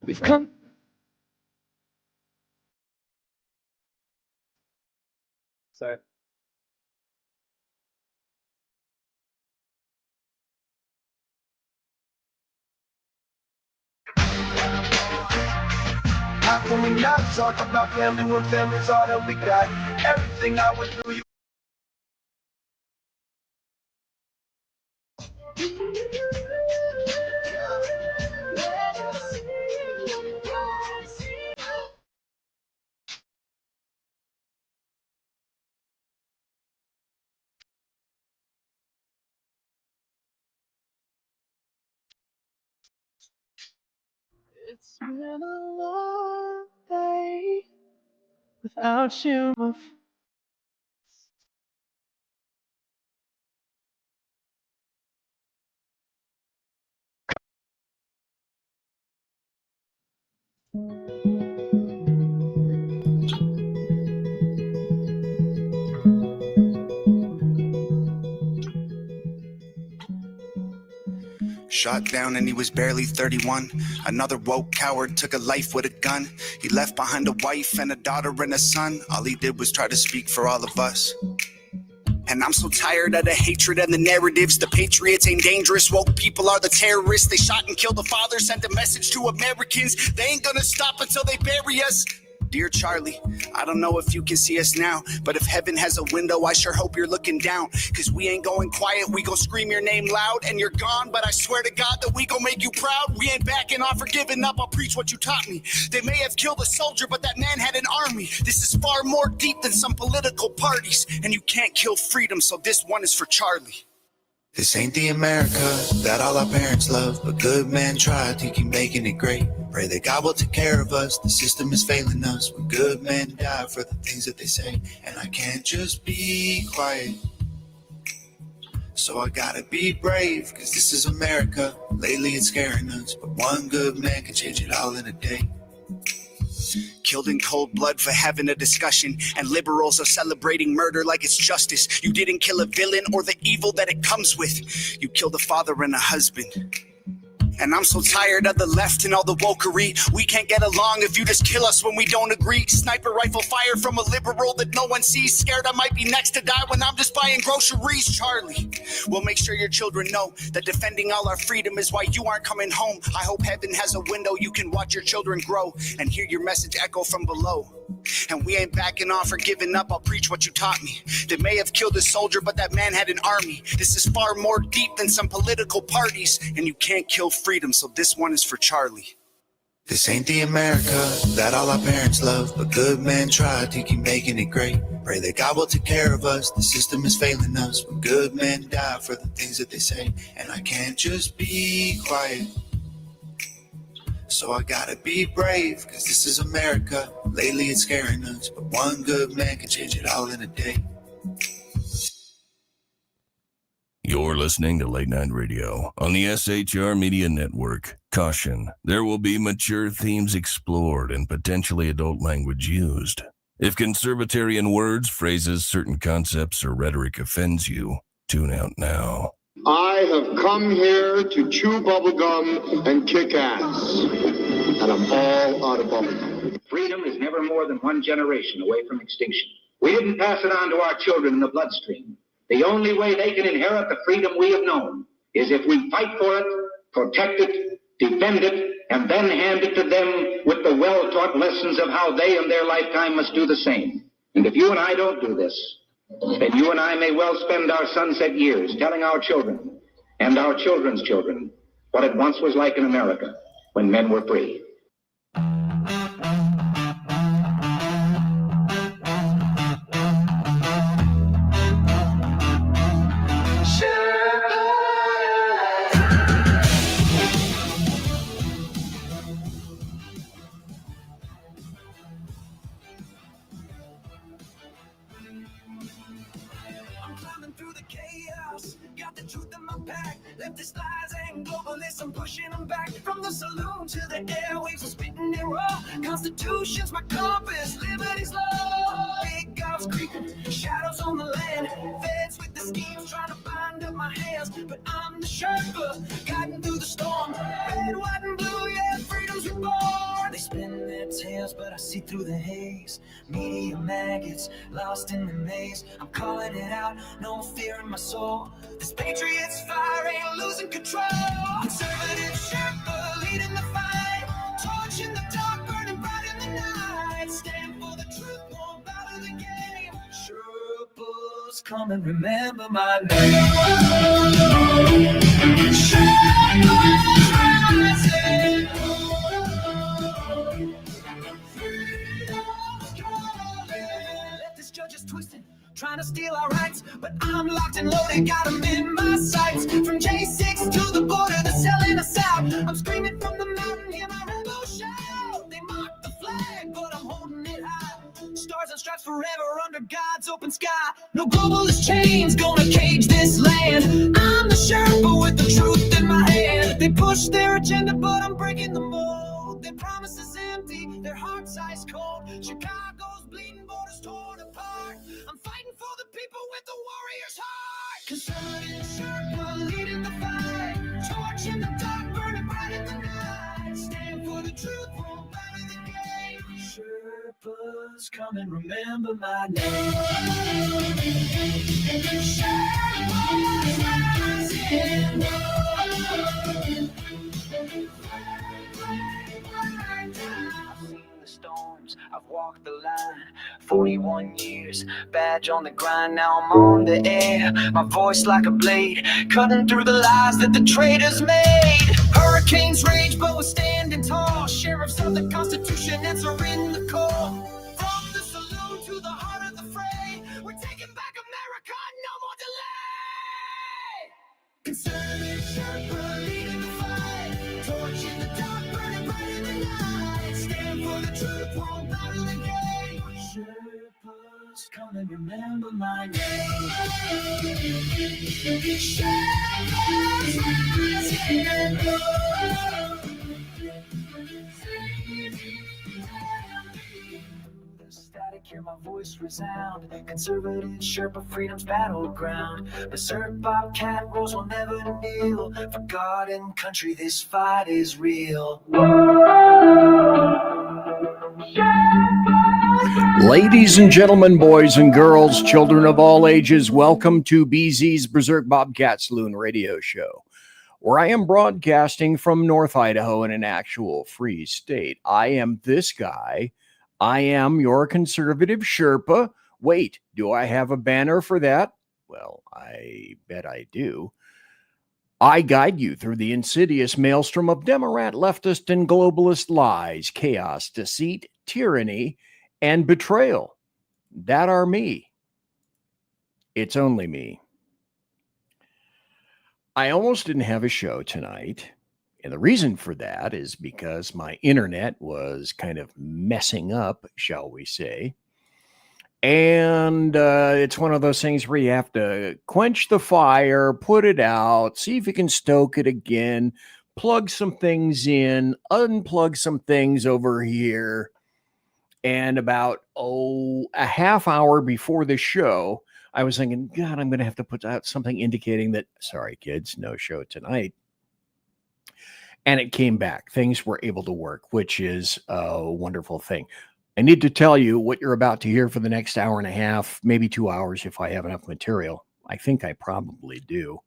We've come. Sorry. How can we not talk about family when family's all that we got? Everything I went through, you. It's been a long day without you, my Shot down and he was barely 31. Another woke coward took a life with a gun. He left behind a wife and a daughter and a son. All he did was try to speak for all of us. And I'm so tired of the hatred and the narratives. The patriots ain't dangerous, woke people are the terrorists. They shot and killed the father, sent a message to Americans. They ain't gonna stop until they bury us. Dear Charlie, I don't know if you can see us now, but if heaven has a window, I sure hope you're looking down. Cause we ain't going quiet, we gon' scream your name loud. And you're gone, but I swear to God that we gon' make you proud. We ain't backing off or giving up, I'll preach what you taught me. They may have killed a soldier, but that man had an army. This is far more deep than some political parties. And you can't kill freedom, so this one is for Charlie. This ain't the America that all our parents love, but good men try to keep making it great. Pray that God will take care of us, the system is failing us. When good men die for the things that they say, and I can't just be quiet. So I gotta be brave, cause this is America. Lately it's scaring us, but one good man can change it all in a day. Killed in cold blood for having a discussion, and liberals are celebrating murder like it's justice. You didn't kill a villain or the evil that it comes with. You killed a father and a husband. And I'm so tired of the left and all the wokery. We can't get along if you just kill us when we don't agree. Sniper rifle fire from a liberal that no one sees. Scared I might be next to die when I'm just buying groceries. Charlie, we'll make sure your children know that defending all our freedom is why you aren't coming home. I hope heaven has a window you can watch your children grow and hear your message echo from below. And we ain't backing off or giving up, I'll preach what you taught me. They may have killed a soldier, but that man had an army. This is far more deep than some political parties. And you can't kill freedom, so this one is for Charlie. This ain't the America that all our parents love, but good men try to keep making it great. Pray that God will take care of us, the system is failing us. When good men die for the things that they say, and I can't just be quiet. So I gotta be brave, cause this is America. Lately it's scaring us, but one good man can change it all in a day. You're listening to Late Night Radio on the SHR Media Network. Caution, there will be mature themes explored and potentially adult language used. If conservatarian words, phrases, certain concepts, or rhetoric offends you, tune out now. I have come here to chew bubblegum and kick ass. And I'm all out of bubblegum. Freedom is never more than one generation away from extinction. We didn't pass it on to our children in the bloodstream. The only way they can inherit the freedom we have known is if we fight for it, protect it, defend it, and then hand it to them with the well-taught lessons of how they in their lifetime must do the same. And if you and I don't do this, then you and I may well spend our sunset years telling our children and our children's children what it once was like in America when men were free. Left this lies and globalists, I'm pushing them back. From the saloon to the airwaves, I'm spitting it raw. Constitution's my compass, liberty's law. Big guns creeping, shadows on the land. Feds with the schemes trying to bind up my hands. But I'm the Sherpa, guiding through the storm. Red, white, and blue, yeah, freedom's reborn. tales, but I see through the haze. Media maggots, lost in the maze. I'm calling it out, no fear in my soul. This patriot's fire ain't losing control. Conservative Sherpa leading the fight. Torch in the dark, burning bright in the night. Stand for the truth, won't bow to the game. Sherpas, come and remember my name. Sherpas rising. Let this judge is twisting, trying to steal our rights, but I'm locked and loaded, got them in my sights. From J6 to the border, they're selling us out. I'm screaming from the mountain, hear my rebel shout. They mock the flag, but I'm holding it high. Stars and stripes forever under God's open sky. No globalist chains gonna cage this land. I'm the Sherpa with the truth in my hand. They push their agenda, but I'm breaking the mold. Their promises empty, their hearts ice cold. Chicago's bleeding, borders torn apart. I'm fighting for the people with the warrior's heart. Conservative Sherpa leading the fight. Torch in the dark, burning bright in the night. Stand for the truth, won't bow to the game. Sherpas, come and remember my name. Sherpas rising. I've seen the storms, I've walked the line. 41 years, badge on the grind. Now I'm on the air, my voice like a blade, cutting through the lies that the traitors made. Hurricanes rage, but we're standing tall. Sheriffs of the Constitution answering the call. From the saloon to the heart of the fray, we're taking back America, no more delay. Conservative Sherpa leading the fight. Torch in the dark, burning bright in the night. Stand for the truth, won't bow to the game. Sherpas, come and remember my name. Sherpas rising. The static, hear my voice resound. Conservative Sherpa, freedom's battleground. Berserk Bobcat rules will never kneel. For God and country, this fight is real. Ladies and gentlemen, boys and girls, children of all ages, welcome to BZ's Berserk Bobcat Saloon radio show, where I am broadcasting from North Idaho in an actual free state. I am this guy. I am your conservative Sherpa. Wait, do I have a banner for that? Well, I bet I do. I guide you through the insidious maelstrom of Democrat, leftist, and globalist lies, chaos, deceit, tyranny, and betrayal. That are me. It's only me. I almost didn't have a show tonight. And the reason for that is because my internet was kind of messing up, shall we say. And it's one of those things where you have to quench the fire, put it out, see if you can stoke it again, plug some things in, unplug some things over here. And about, a half hour before the show, I was thinking, God, I'm going to have to put out something indicating that, sorry, kids, no show tonight. And it came back. Things were able to work, which is a wonderful thing. I need to tell you what you're about to hear for the next hour and a half, maybe 2 hours if I have enough material. I think I probably do.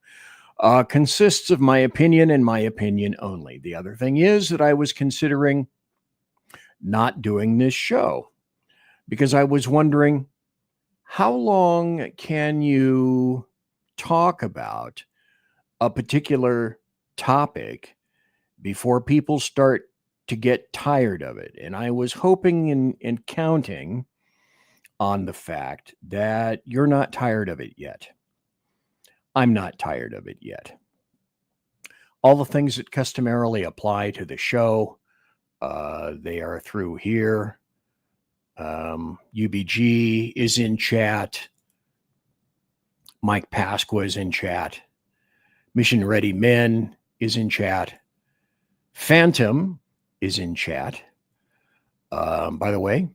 Consists of my opinion and my opinion only. The other thing is that I was considering not doing this show because I was wondering, how long can you talk about a particular topic before people start to get tired of it? And I was hoping and counting on the fact that you're not tired of it yet. I'm not tired of it yet. All the things that customarily apply to the show, they are through here. UBG is in chat. Mike Pasqua is in chat. Mission Ready Men is in chat. Phantom is in chat. By the way,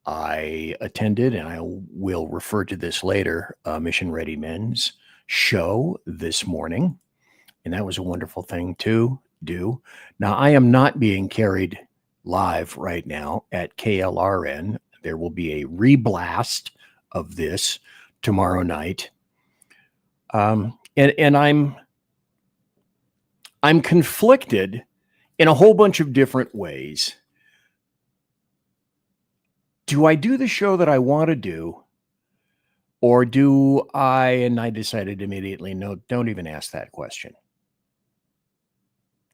I attended, and I will refer to this later, Mission Ready Men's show this morning. And that was a wonderful thing to do. Now, I am not being carried live right now at KLRN. There will be a reblast of this tomorrow night. And I'm conflicted in a whole bunch of different ways. Do I do the show that I want to do? Or do I, and I decided immediately, no, don't even ask that question.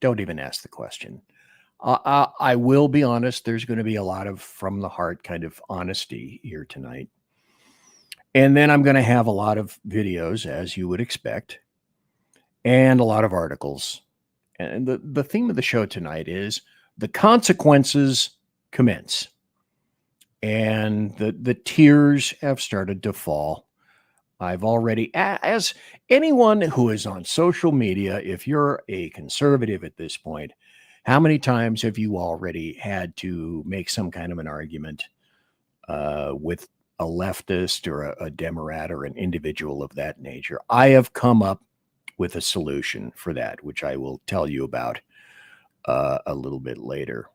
Don't even ask the question. I will be honest, there's going to be a lot of from the heart kind of honesty here tonight. And then I'm going to have a lot of videos, as you would expect, and a lot of articles. And the theme of the show tonight is the consequences commence. And the tears have started to fall. I've already, as anyone who is on social media, if you're a conservative at this point, how many times have you already had to make some kind of an argument with a leftist or a Democrat or an individual of that nature? I have come up with a solution for that, which I will tell you about a little bit later.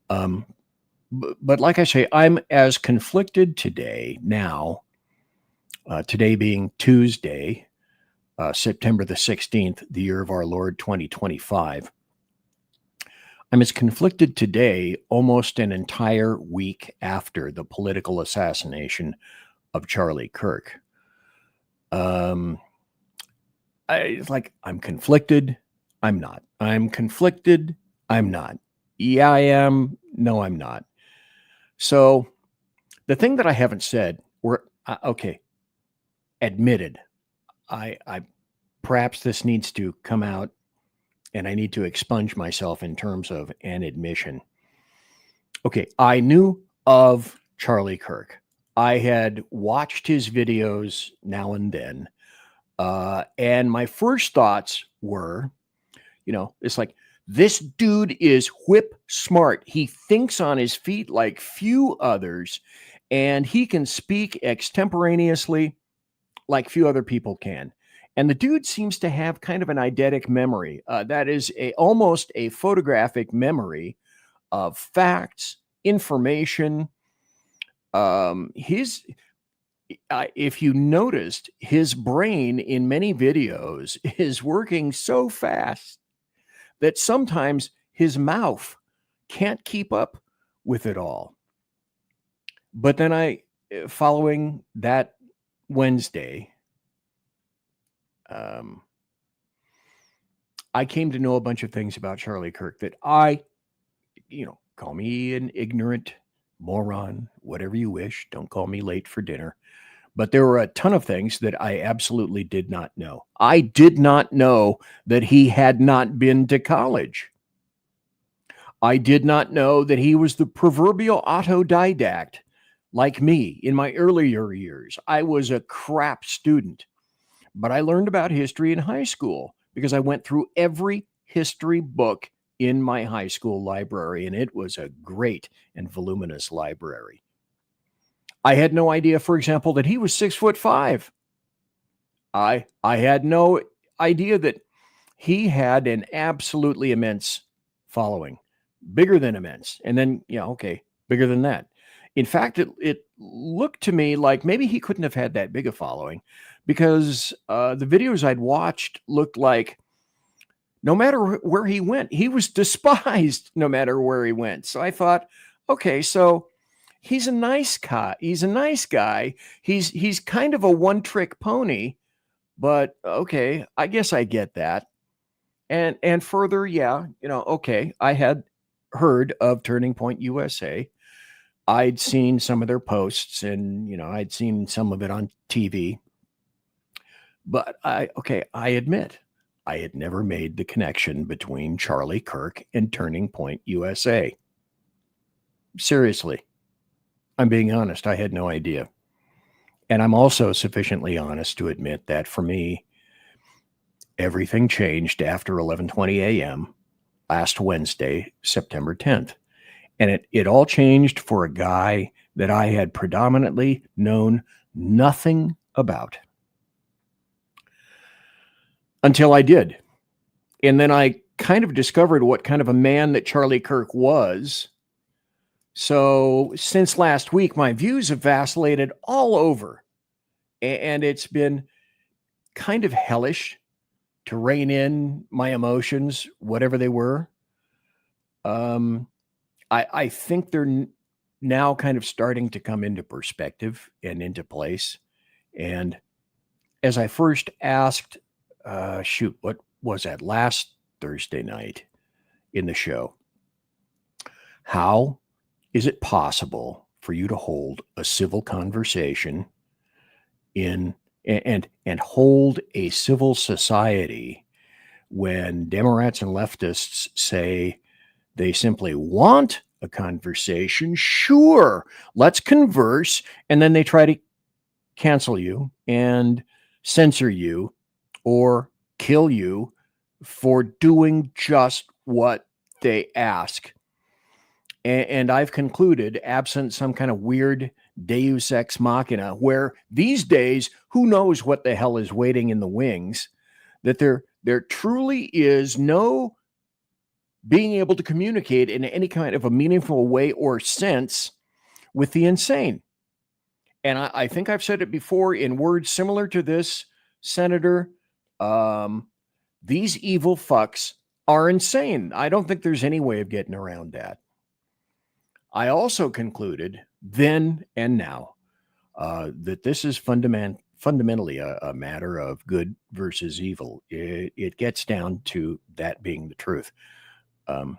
But like I say, I'm as conflicted today now, today being Tuesday, September the 16th, the year of our Lord 2025. I'm as conflicted today, almost an entire week after the political assassination of Charlie Kirk. I'm conflicted. I'm not. I'm conflicted. I'm not. Yeah, I am. No, I'm not. So the thing that I haven't said, admitted, I perhaps this needs to come out and I need to expunge myself in terms of an admission. Okay, I knew of Charlie Kirk. I had watched his videos now and then. And my first thoughts were, it's like, this dude is whip smart. He thinks on his feet like few others, and he can speak extemporaneously like few other people can. And the dude seems to have kind of an eidetic memory. That is almost a photographic memory of facts, information. If you noticed, his brain in many videos is working so fast that sometimes his mouth can't keep up with it all. But then following that Wednesday, I came to know a bunch of things about Charlie Kirk that call me an ignorant moron, whatever you wish. Don't call me late for dinner. But there were a ton of things that I absolutely did not know. I did not know that he had not been to college. I did not know that he was the proverbial autodidact like me in my earlier years. I was a crap student, but I learned about history in high school because I went through every history book in my high school library, and it was a great and voluminous library. I had no idea, for example, that he was 6'5". I had no idea that he had an absolutely immense following, bigger than immense. And then, bigger than that. In fact, it looked to me like maybe he couldn't have had that big a following because the videos I'd watched looked like no matter where he went, he was despised no matter where he went. So I thought, okay, so he's a nice guy. He's a nice guy. He's kind of a one-trick pony, but okay, I guess I get that. And further, okay, I had heard of Turning Point USA. I'd seen some of their posts and, I'd seen some of it on TV. But I admit, I had never made the connection between Charlie Kirk and Turning Point USA. Seriously, I'm being honest. I had no idea. And I'm also sufficiently honest to admit that for me, everything changed after 11:20 a.m. last Wednesday, September 10th. And it all changed for a guy that I had predominantly known nothing about. Until I did. And then I kind of discovered what kind of a man that Charlie Kirk was. So since last week, my views have vacillated all over, and it's been kind of hellish to rein in my emotions, whatever they were. I think they're now kind of starting to come into perspective and into place. And as I first asked, what was that, last Thursday night in the show? How is it possible for you to hold a civil conversation and hold a civil society when Democrats and leftists say they simply want a conversation? Sure, let's converse. And then they try to cancel you and censor you or kill you for doing just what they ask. And I've concluded, absent some kind of weird deus ex machina, where these days, who knows what the hell is waiting in the wings, that there truly is no being able to communicate in any kind of a meaningful way or sense with the insane. And I think I've said it before in words similar to this, Senator. These evil fucks are insane. I don't think there's any way of getting around that. I also concluded then and now that this is fundamentally a matter of good versus evil. It gets down to that being the truth. I've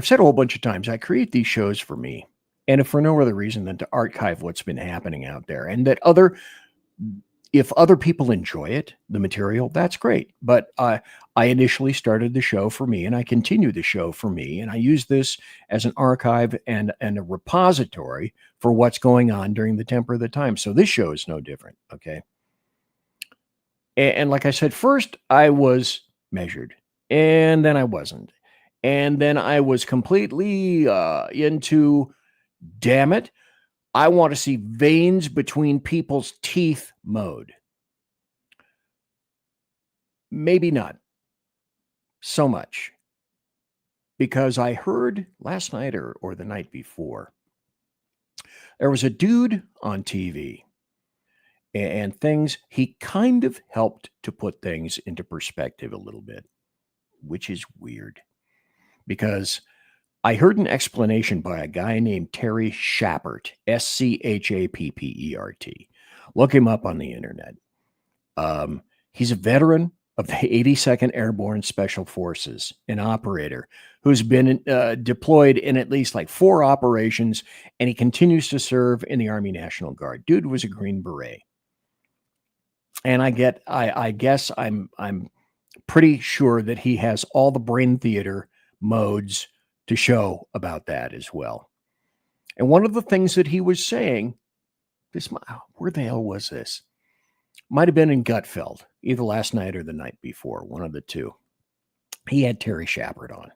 said a whole bunch of times, I create these shows for me, and if for no other reason than to archive what's been happening out there, and that if other people enjoy it, the material, that's great. But I initially started the show for me, and I continue the show for me, and I use this as an archive and a repository for what's going on during the temper of the time. So this show is no different, okay? And like I said, first I was measured, and then I wasn't. And then I was completely into, damn it, I want to see veins between people's teeth mode. Maybe not so much, because I heard last night or the night before, there was a dude on TV and he kind of helped to put things into perspective a little bit, which is weird, because I heard an explanation by a guy named Terry Schappert, Schappert. Look him up on the internet. He's a veteran of the 82nd Airborne Special Forces, an operator who's been deployed in at least like 4 operations, and he continues to serve in the Army National Guard. Dude was a Green Beret. And I guess I'm pretty sure that he has all the brain theater modes to show about that as well. And one of the things that he was saying, where the hell was this? Might have been in Gutfeld, either last night or the night before, one of the two. He had Terry Schappert on.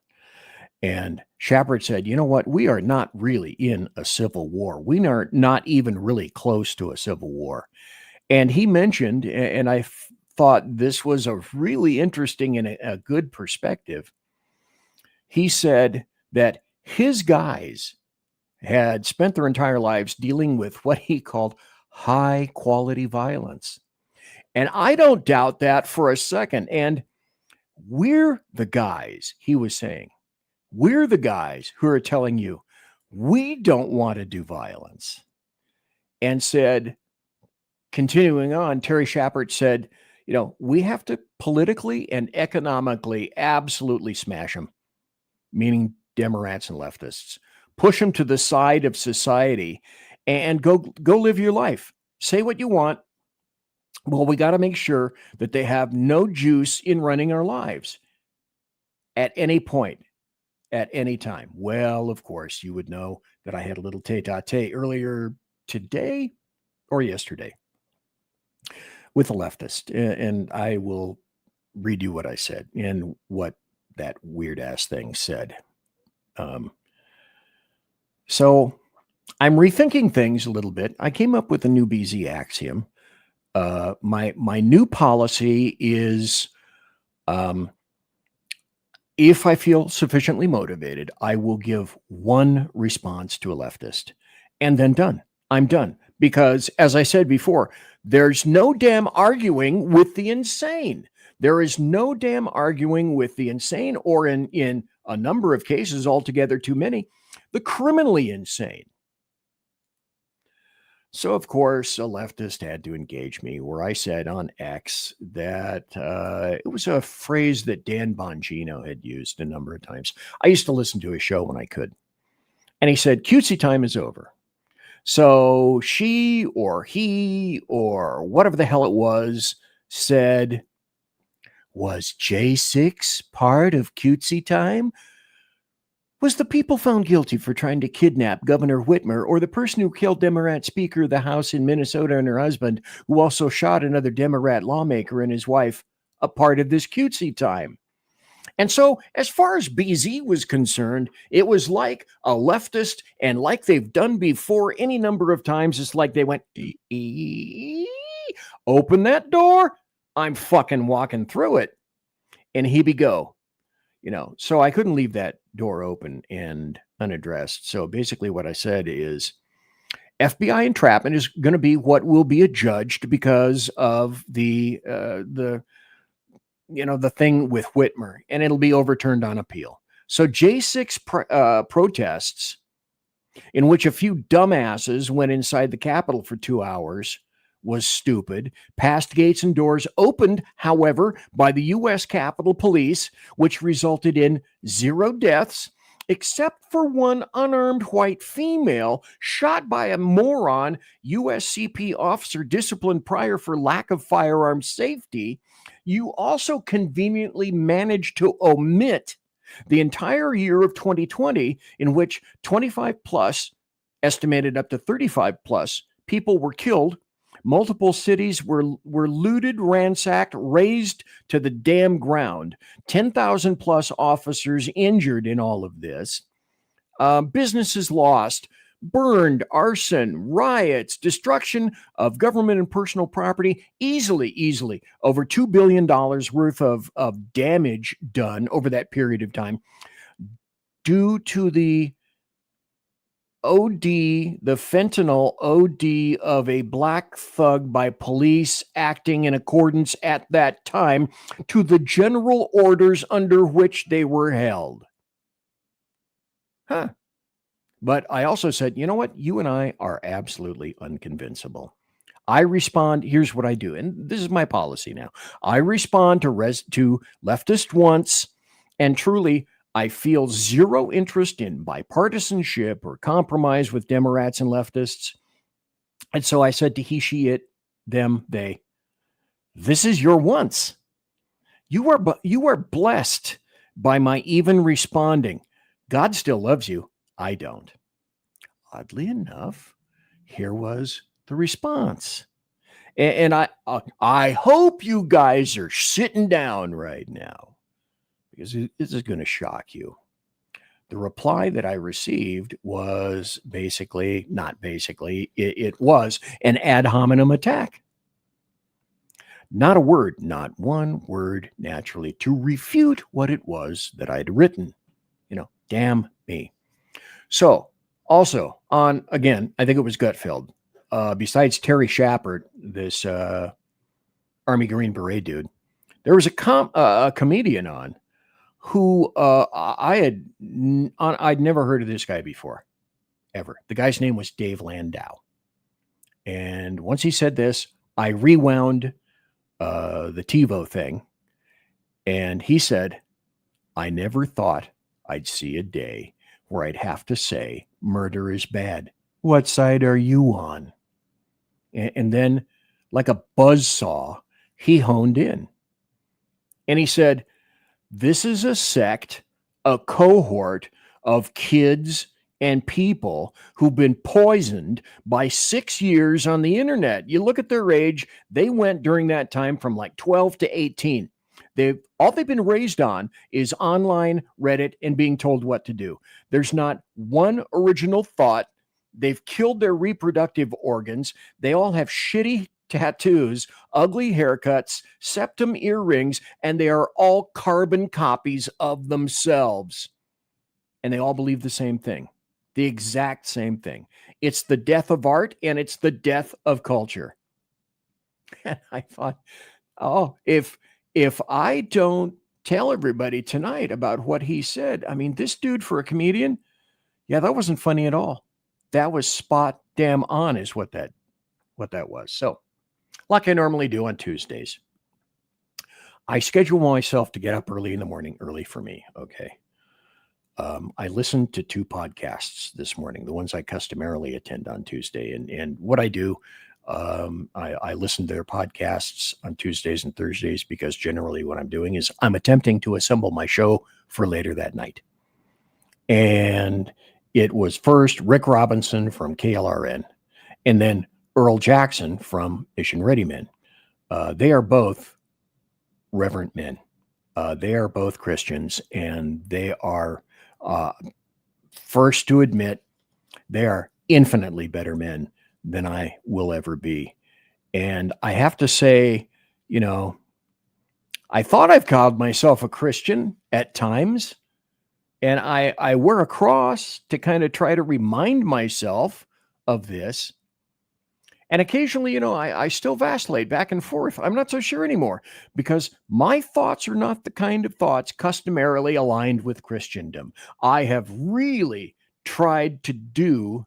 And Schappert said, you know what? We are not really in a civil war. We are not even really close to a civil war. And he mentioned, and I thought this was a really interesting and a good perspective. He said that his guys had spent their entire lives dealing with what he called high quality violence. And I don't doubt that for a second. And we're the guys, he was saying, we're the guys who are telling you, we don't want to do violence. And said, continuing on, Terry Schappert said, you know, we have to politically and economically absolutely smash them, meaning Democrats and leftists, push them to the side of society and go live your life. Say what you want. Well, we got to make sure that they have no juice in running our lives at any point, at any time. Well, of course, you would know that I had a little tete-a-tete earlier today or yesterday with a leftist, and I will read you what I said and what that weird-ass thing said. So I'm rethinking things a little bit. I came up with a new BZ axiom. My new policy is if I feel sufficiently motivated, I will give one response to a leftist and then done. I'm done. Because as I said before, there's no damn arguing with the insane. There is no damn arguing with the insane, or in a number of cases, altogether too many, the criminally insane. So, of course, a leftist had to engage me, where I said on X that it was a phrase that Dan Bongino had used a number of times. I used to listen to his show when I could. And he said, cutesy time is over. So she or he or whatever the hell it was said, was J6 part of cutesy time? Was the people found guilty for trying to kidnap Governor Whitmer, or the person who killed Democrat Speaker of the House in Minnesota and her husband, who also shot another Democrat lawmaker and his wife, a part of this cutesy time? And so, as far as BZ was concerned, it was like a leftist, and like they've done before any number of times, it's like they went, open that door, I'm fucking walking through it. And he be go. So I couldn't leave that door open and unaddressed. So basically what I said is FBI entrapment is going to be what will be adjudged because of the thing with Whitmer, and it'll be overturned on appeal. So J6 protests, in which a few dumbasses went inside the Capitol for 2 hours, was stupid. Past gates and doors opened, however, by the U.S. Capitol Police, which resulted in 0 deaths, except for one unarmed white female shot by a moron USCP officer disciplined prior for lack of firearm safety. You also conveniently managed to omit the entire year of 2020, in which 25 plus, estimated up to 35 plus, people were killed. Multiple cities were looted, ransacked, razed to the damn ground. 10,000 plus officers injured in all of this. Businesses lost, burned, arson, riots, destruction of government and personal property. Easily over $2 billion worth of damage done over that period of time due to the the fentanyl OD of a black thug by police acting in accordance at that time to the general orders under which they were held. But I also said, you know what? You and I are absolutely unconvincible. I respond, here's what I do, and this is my policy now. I respond to leftist once, and truly, I feel zero interest in bipartisanship or compromise with Democrats and leftists. And so I said to he, she, it, them, they, this is your once. You are blessed by my even responding. God still loves you. I don't. Oddly enough, here was the response. And I hope you guys are sitting down right now, because this is going to shock you. The reply that I received was it was an ad hominem attack. Not a word, not one word, naturally, to refute what it was that I'd written. Damn me. So, also on, again, I think it was Gutfeld. Besides Terry Shepard, this Army Green Beret dude, there was a comedian on who I'd never heard of this guy before, ever. The guy's name was Dave Landau. And once he said this, I rewound the TiVo thing, and he said, I never thought I'd see a day where I'd have to say murder is bad. What side are you on? And then, like a buzzsaw, he honed in. And he said, this is a sect, a cohort of kids and people who've been poisoned by 6 years on the internet. You look at their age, they went during that time from like 12 to 18. All they've been raised on is online, Reddit, and being told what to do. There's not one original thought. They've killed their reproductive organs. They all have shitty tattoos, ugly haircuts, septum earrings, and they are all carbon copies of themselves. And they all believe the same thing, the exact same thing. It's the death of art and it's the death of culture. And I thought, oh, if I don't tell everybody tonight about what he said, I mean, this dude for a comedian, yeah, that wasn't funny at all. That was spot damn on is what that was. So, like I normally do on Tuesdays, I schedule myself to get up early in the morning, early for me, okay? I listened to 2 podcasts this morning, the ones I customarily attend on Tuesday. And what I do, I listen to their podcasts on Tuesdays and Thursdays because generally what I'm doing is I'm attempting to assemble my show for later that night. And it was first Rick Robinson from KLRN and then Earl Jackson from Mission Ready Men. They are both reverent men. They are both Christians, and they are first to admit they are infinitely better men than I will ever be. And I have to say, you know, I thought I've called myself a Christian at times, and I wear a cross to kind of try to remind myself of this. And occasionally, you know, I still vacillate back and forth. I'm not so sure anymore because my thoughts are not the kind of thoughts customarily aligned with Christendom. I have really tried to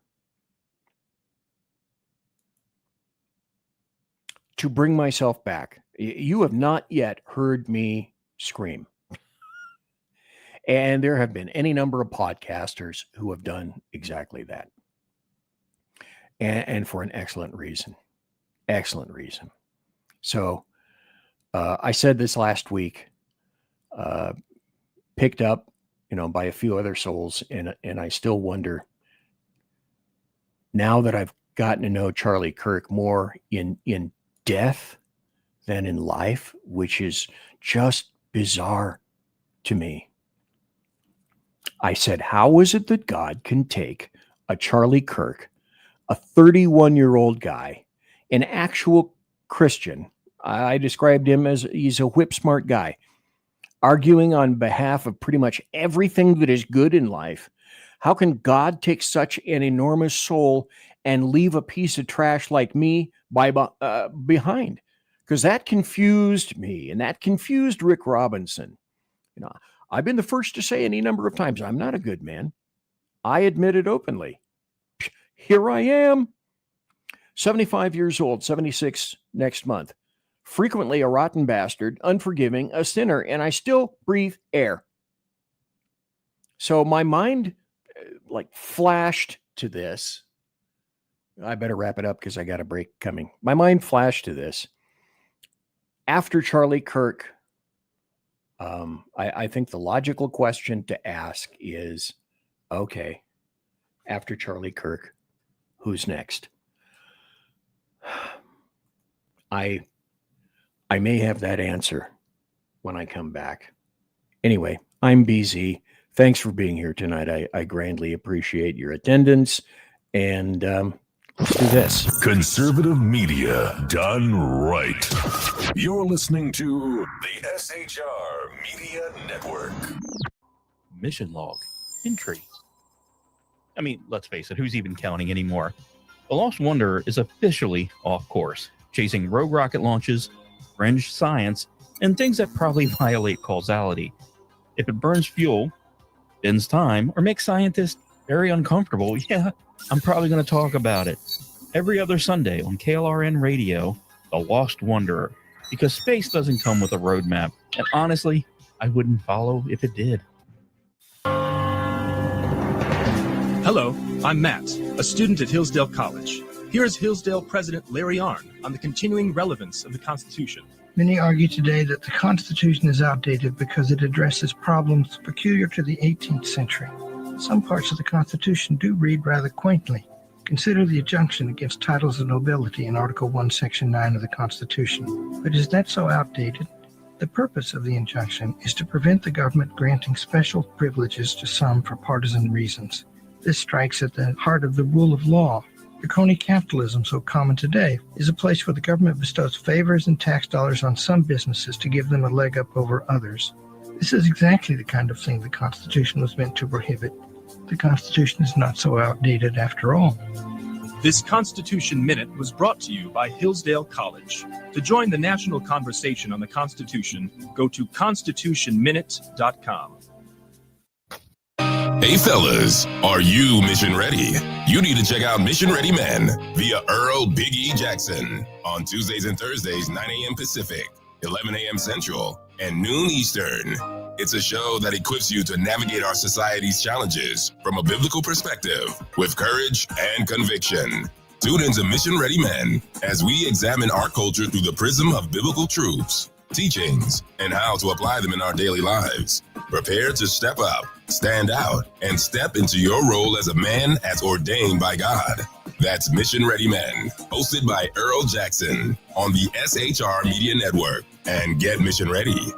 bring myself back. You have not yet heard me scream. And there have been any number of podcasters who have done exactly that. And for an excellent reason. Excellent reason. So I said this last week, picked up, you know, by a few other souls. And I still wonder, now that I've gotten to know Charlie Kirk more in death than in life, which is just bizarre to me. I said, how is it that God can take a Charlie Kirk, a 31-year-old guy, an actual Christian? I described him as he's a whip-smart guy, arguing on behalf of pretty much everything that is good in life. How can God take such an enormous soul and leave a piece of trash like me behind? Because that confused me, and that confused Rick Robinson. You know, I've been the first to say any number of times, I'm not a good man. I admit it openly. Here I am, 75 years old, 76 next month, frequently a rotten bastard, unforgiving, a sinner, and I still breathe air. So my mind flashed to this. I better wrap it up because I got a break coming. My mind flashed to this. After Charlie Kirk, I think the logical question to ask is, okay, after Charlie Kirk, who's next? I may have that answer when I come back. Anyway, I'm BZ. Thanks for being here tonight. I grandly appreciate your attendance. And let's do this. Conservative media done right. You're listening to the SHR Media Network. Mission log entry. I mean, let's face it, who's even counting anymore? The Lost Wanderer is officially off course, chasing rogue rocket launches, fringe science, and things that probably violate causality. If it burns fuel, bends time, or makes scientists very uncomfortable, yeah, I'm probably going to talk about it. Every other Sunday on KLRN Radio, The Lost Wanderer, because space doesn't come with a roadmap, and honestly, I wouldn't follow if it did. Hello, I'm Matt, a student at Hillsdale College. Here is Hillsdale President Larry Arnn on the continuing relevance of the Constitution. Many argue today that the Constitution is outdated because it addresses problems peculiar to the 18th century. Some parts of the Constitution do read rather quaintly. Consider the injunction against titles of nobility in Article 1, Section 9 of the Constitution. But is that so outdated? The purpose of the injunction is to prevent the government granting special privileges to some for partisan reasons. This strikes at the heart of the rule of law. The crony capitalism so common today is a place where the government bestows favors and tax dollars on some businesses to give them a leg up over others. This is exactly the kind of thing the Constitution was meant to prohibit. The Constitution is not so outdated after all. This Constitution Minute was brought to you by Hillsdale College. To join the national conversation on the Constitution, go to constitutionminute.com. Hey fellas, are you mission ready? You need to check out Mission Ready Men via Earl Big E Jackson on Tuesdays and Thursdays, 9 a.m. Pacific, 11 a.m. Central, and noon Eastern. It's a show that equips you to navigate our society's challenges from a biblical perspective with courage and conviction. Tune into Mission Ready Men as we examine our culture through the prism of biblical truths, teachings, and how to apply them in our daily lives. Prepare to step up, stand out, and step into your role as a man as ordained by God. That's Mission Ready Men, hosted by Earl Jackson on the SHR Media Network. And get mission ready.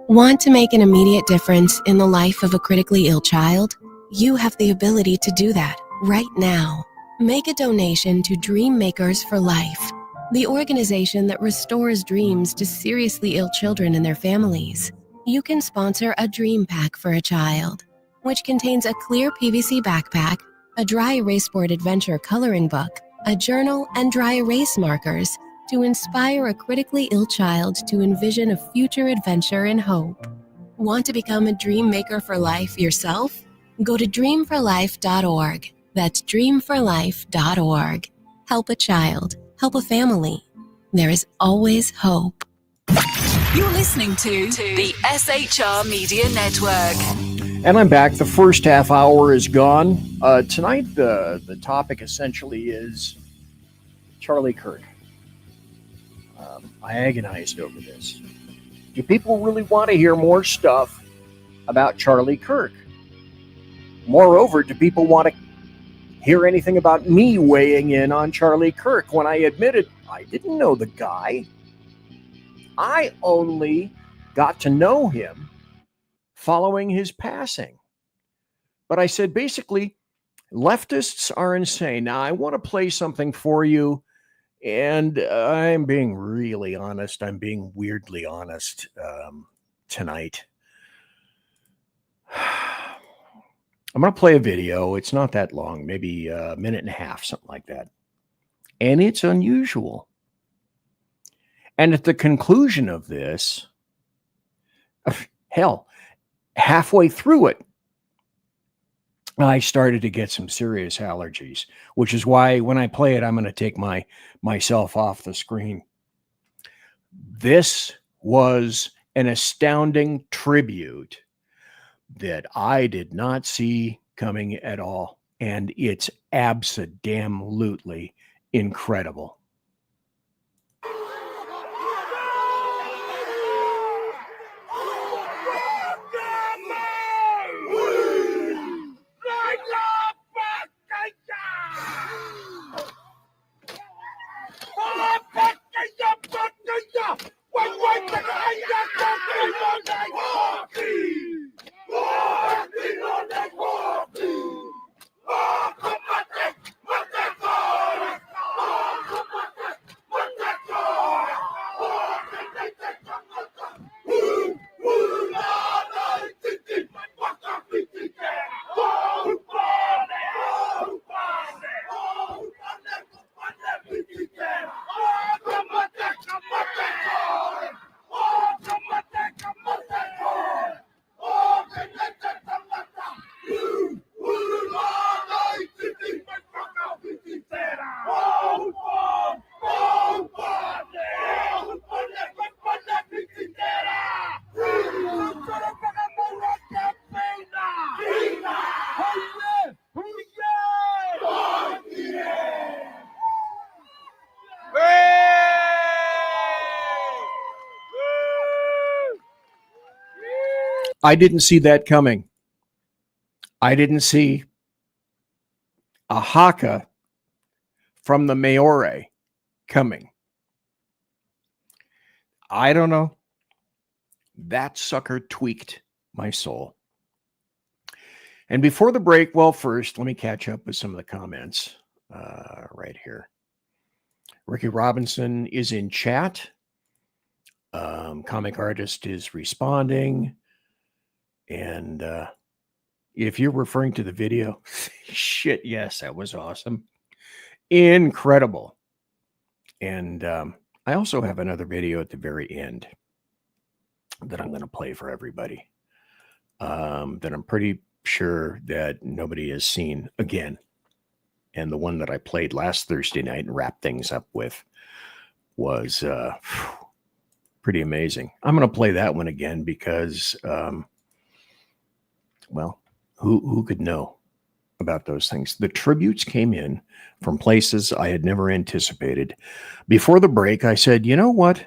Want to make an immediate difference in the life of a critically ill child? You have the ability to do that right now. Make a donation to Dream Makers for Life, the organization that restores dreams to seriously ill children and their families. You can sponsor a dream pack for a child, which contains a clear PVC backpack, a dry erase board adventure coloring book, a journal, and dry erase markers to inspire a critically ill child to envision a future adventure and hope. Want to become a dream maker for life yourself? Go to dreamforlife.org. That's dreamforlife.org. Help a child. Help a family. There is always hope. You're listening to the SHR Media Network. And I'm back. The first half hour is gone. Tonight, the topic essentially is Charlie Kirk. I agonized over this. Do people really want to hear more stuff about Charlie Kirk? Moreover, do people want to hear anything about me weighing in on Charlie Kirk when I admitted I didn't know the guy? I only got to know him following his passing. But I said, basically, leftists are insane. Now, I want to play something for you, and I'm being really honest. I'm being weirdly honest tonight. I'm going to play a video. It's not that long, maybe a minute and a half, something like that. And it's unusual. And at the conclusion of this, hell, halfway through it, I started to get some serious allergies, which is why when I play it, I'm going to take myself off the screen. This was an astounding tribute that I did not see coming at all. And it's abso-damn-lutely incredible. I didn't see that coming. I didn't see a haka from the Maore coming. I don't know. That sucker tweaked my soul. And before the break, well, first, let me catch up with some of the comments right here. Ricky Robinson is in chat. Comic Artist is responding. And if you're referring to the video, shit, yes, that was awesome. Incredible. And I also have another video at the very end that I'm going to play for everybody that I'm pretty sure that nobody has seen again. And the one that I played last Thursday night and wrapped things up with was pretty amazing. I'm going to play that one again because, well, who could know about those things? The tributes came in from places I had never anticipated. Before the break, I said, you know what?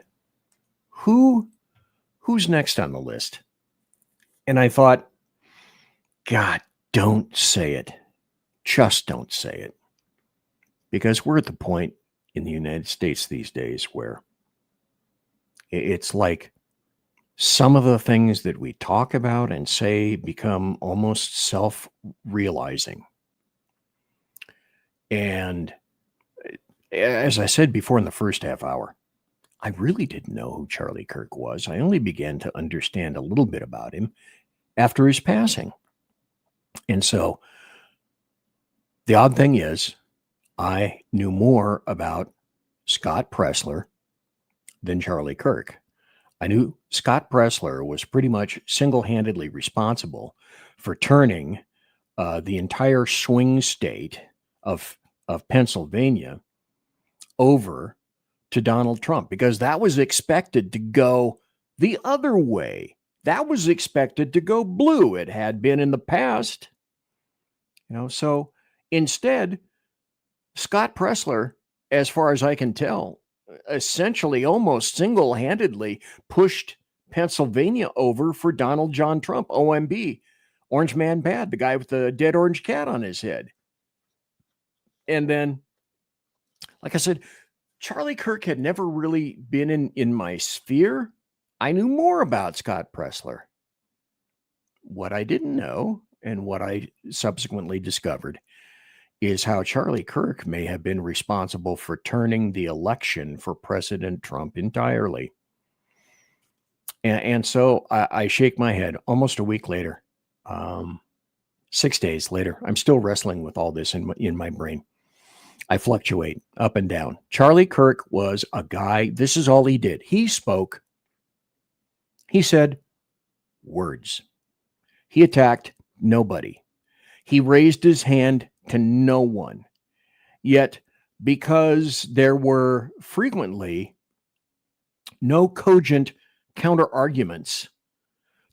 Who's next on the list? And I thought, God, don't say it. Just don't say it. Because we're at the point in the United States these days where it's like some of the things that we talk about and say become almost self-realizing. And as I said before in the first half hour, I really didn't know who Charlie Kirk was. I only began to understand a little bit about him after his passing. And so the odd thing is, I knew more about Scott Presler than Charlie Kirk. I knew Scott Presler was pretty much single-handedly responsible for turning the entire swing state of Pennsylvania over to Donald Trump, because that was expected to go the other way. That was expected to go blue. It had been in the past. So instead, Scott Presler, as far as I can tell, essentially almost single-handedly pushed Pennsylvania over for Donald John Trump, OMB, Orange Man Bad, the guy with the dead orange cat on his head. And then, like I said, Charlie Kirk had never really been in my sphere. I knew more about Scott Presler. What I didn't know, and what I subsequently discovered, is how Charlie Kirk may have been responsible for turning the election for President Trump entirely. And so I shake my head almost a week later, 6 days later. I'm still wrestling with all this in my brain. I fluctuate up and down. Charlie Kirk was a guy. This is all he did. He spoke. He said words. He attacked nobody. He raised his hand to no one. Yet, because there were frequently no cogent counter arguments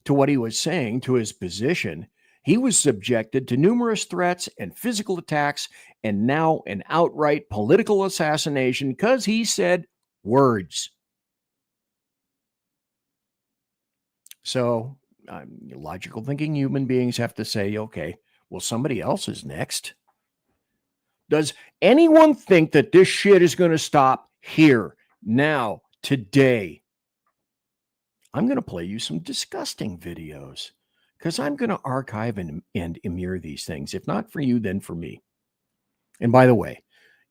to what he was saying, to his position, he was subjected to numerous threats and physical attacks, and now an outright political assassination because he said words. So, logical thinking human beings have to say, okay, well, somebody else is next. Does anyone think that this shit is going to stop here, now, today? I'm going to play you some disgusting videos because I'm going to archive and immure these things. If not for you, then for me. And by the way,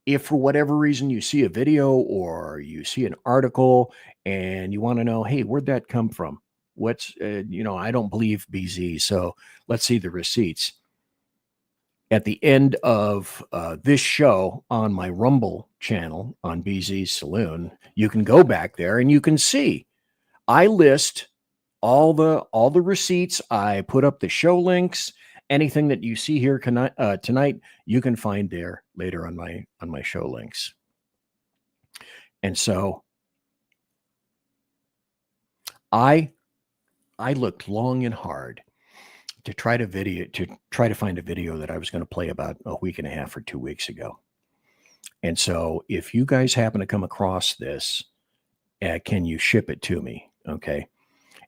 if for whatever reason you see a video or you see an article and you want to know, hey, where'd that come from? What's, I don't believe BZ, so let's see the receipts. At the end of this show on my Rumble channel on BZ's Saloon, you can go back there and you can see I list all the receipts. I put up the show links. Anything that you see here tonight, you can find there later on my show links. And so I looked long and hard to try to find a video that I was going to play about a week and a half or 2 weeks ago. And so if you guys happen to come across this, can you ship it to me? Okay.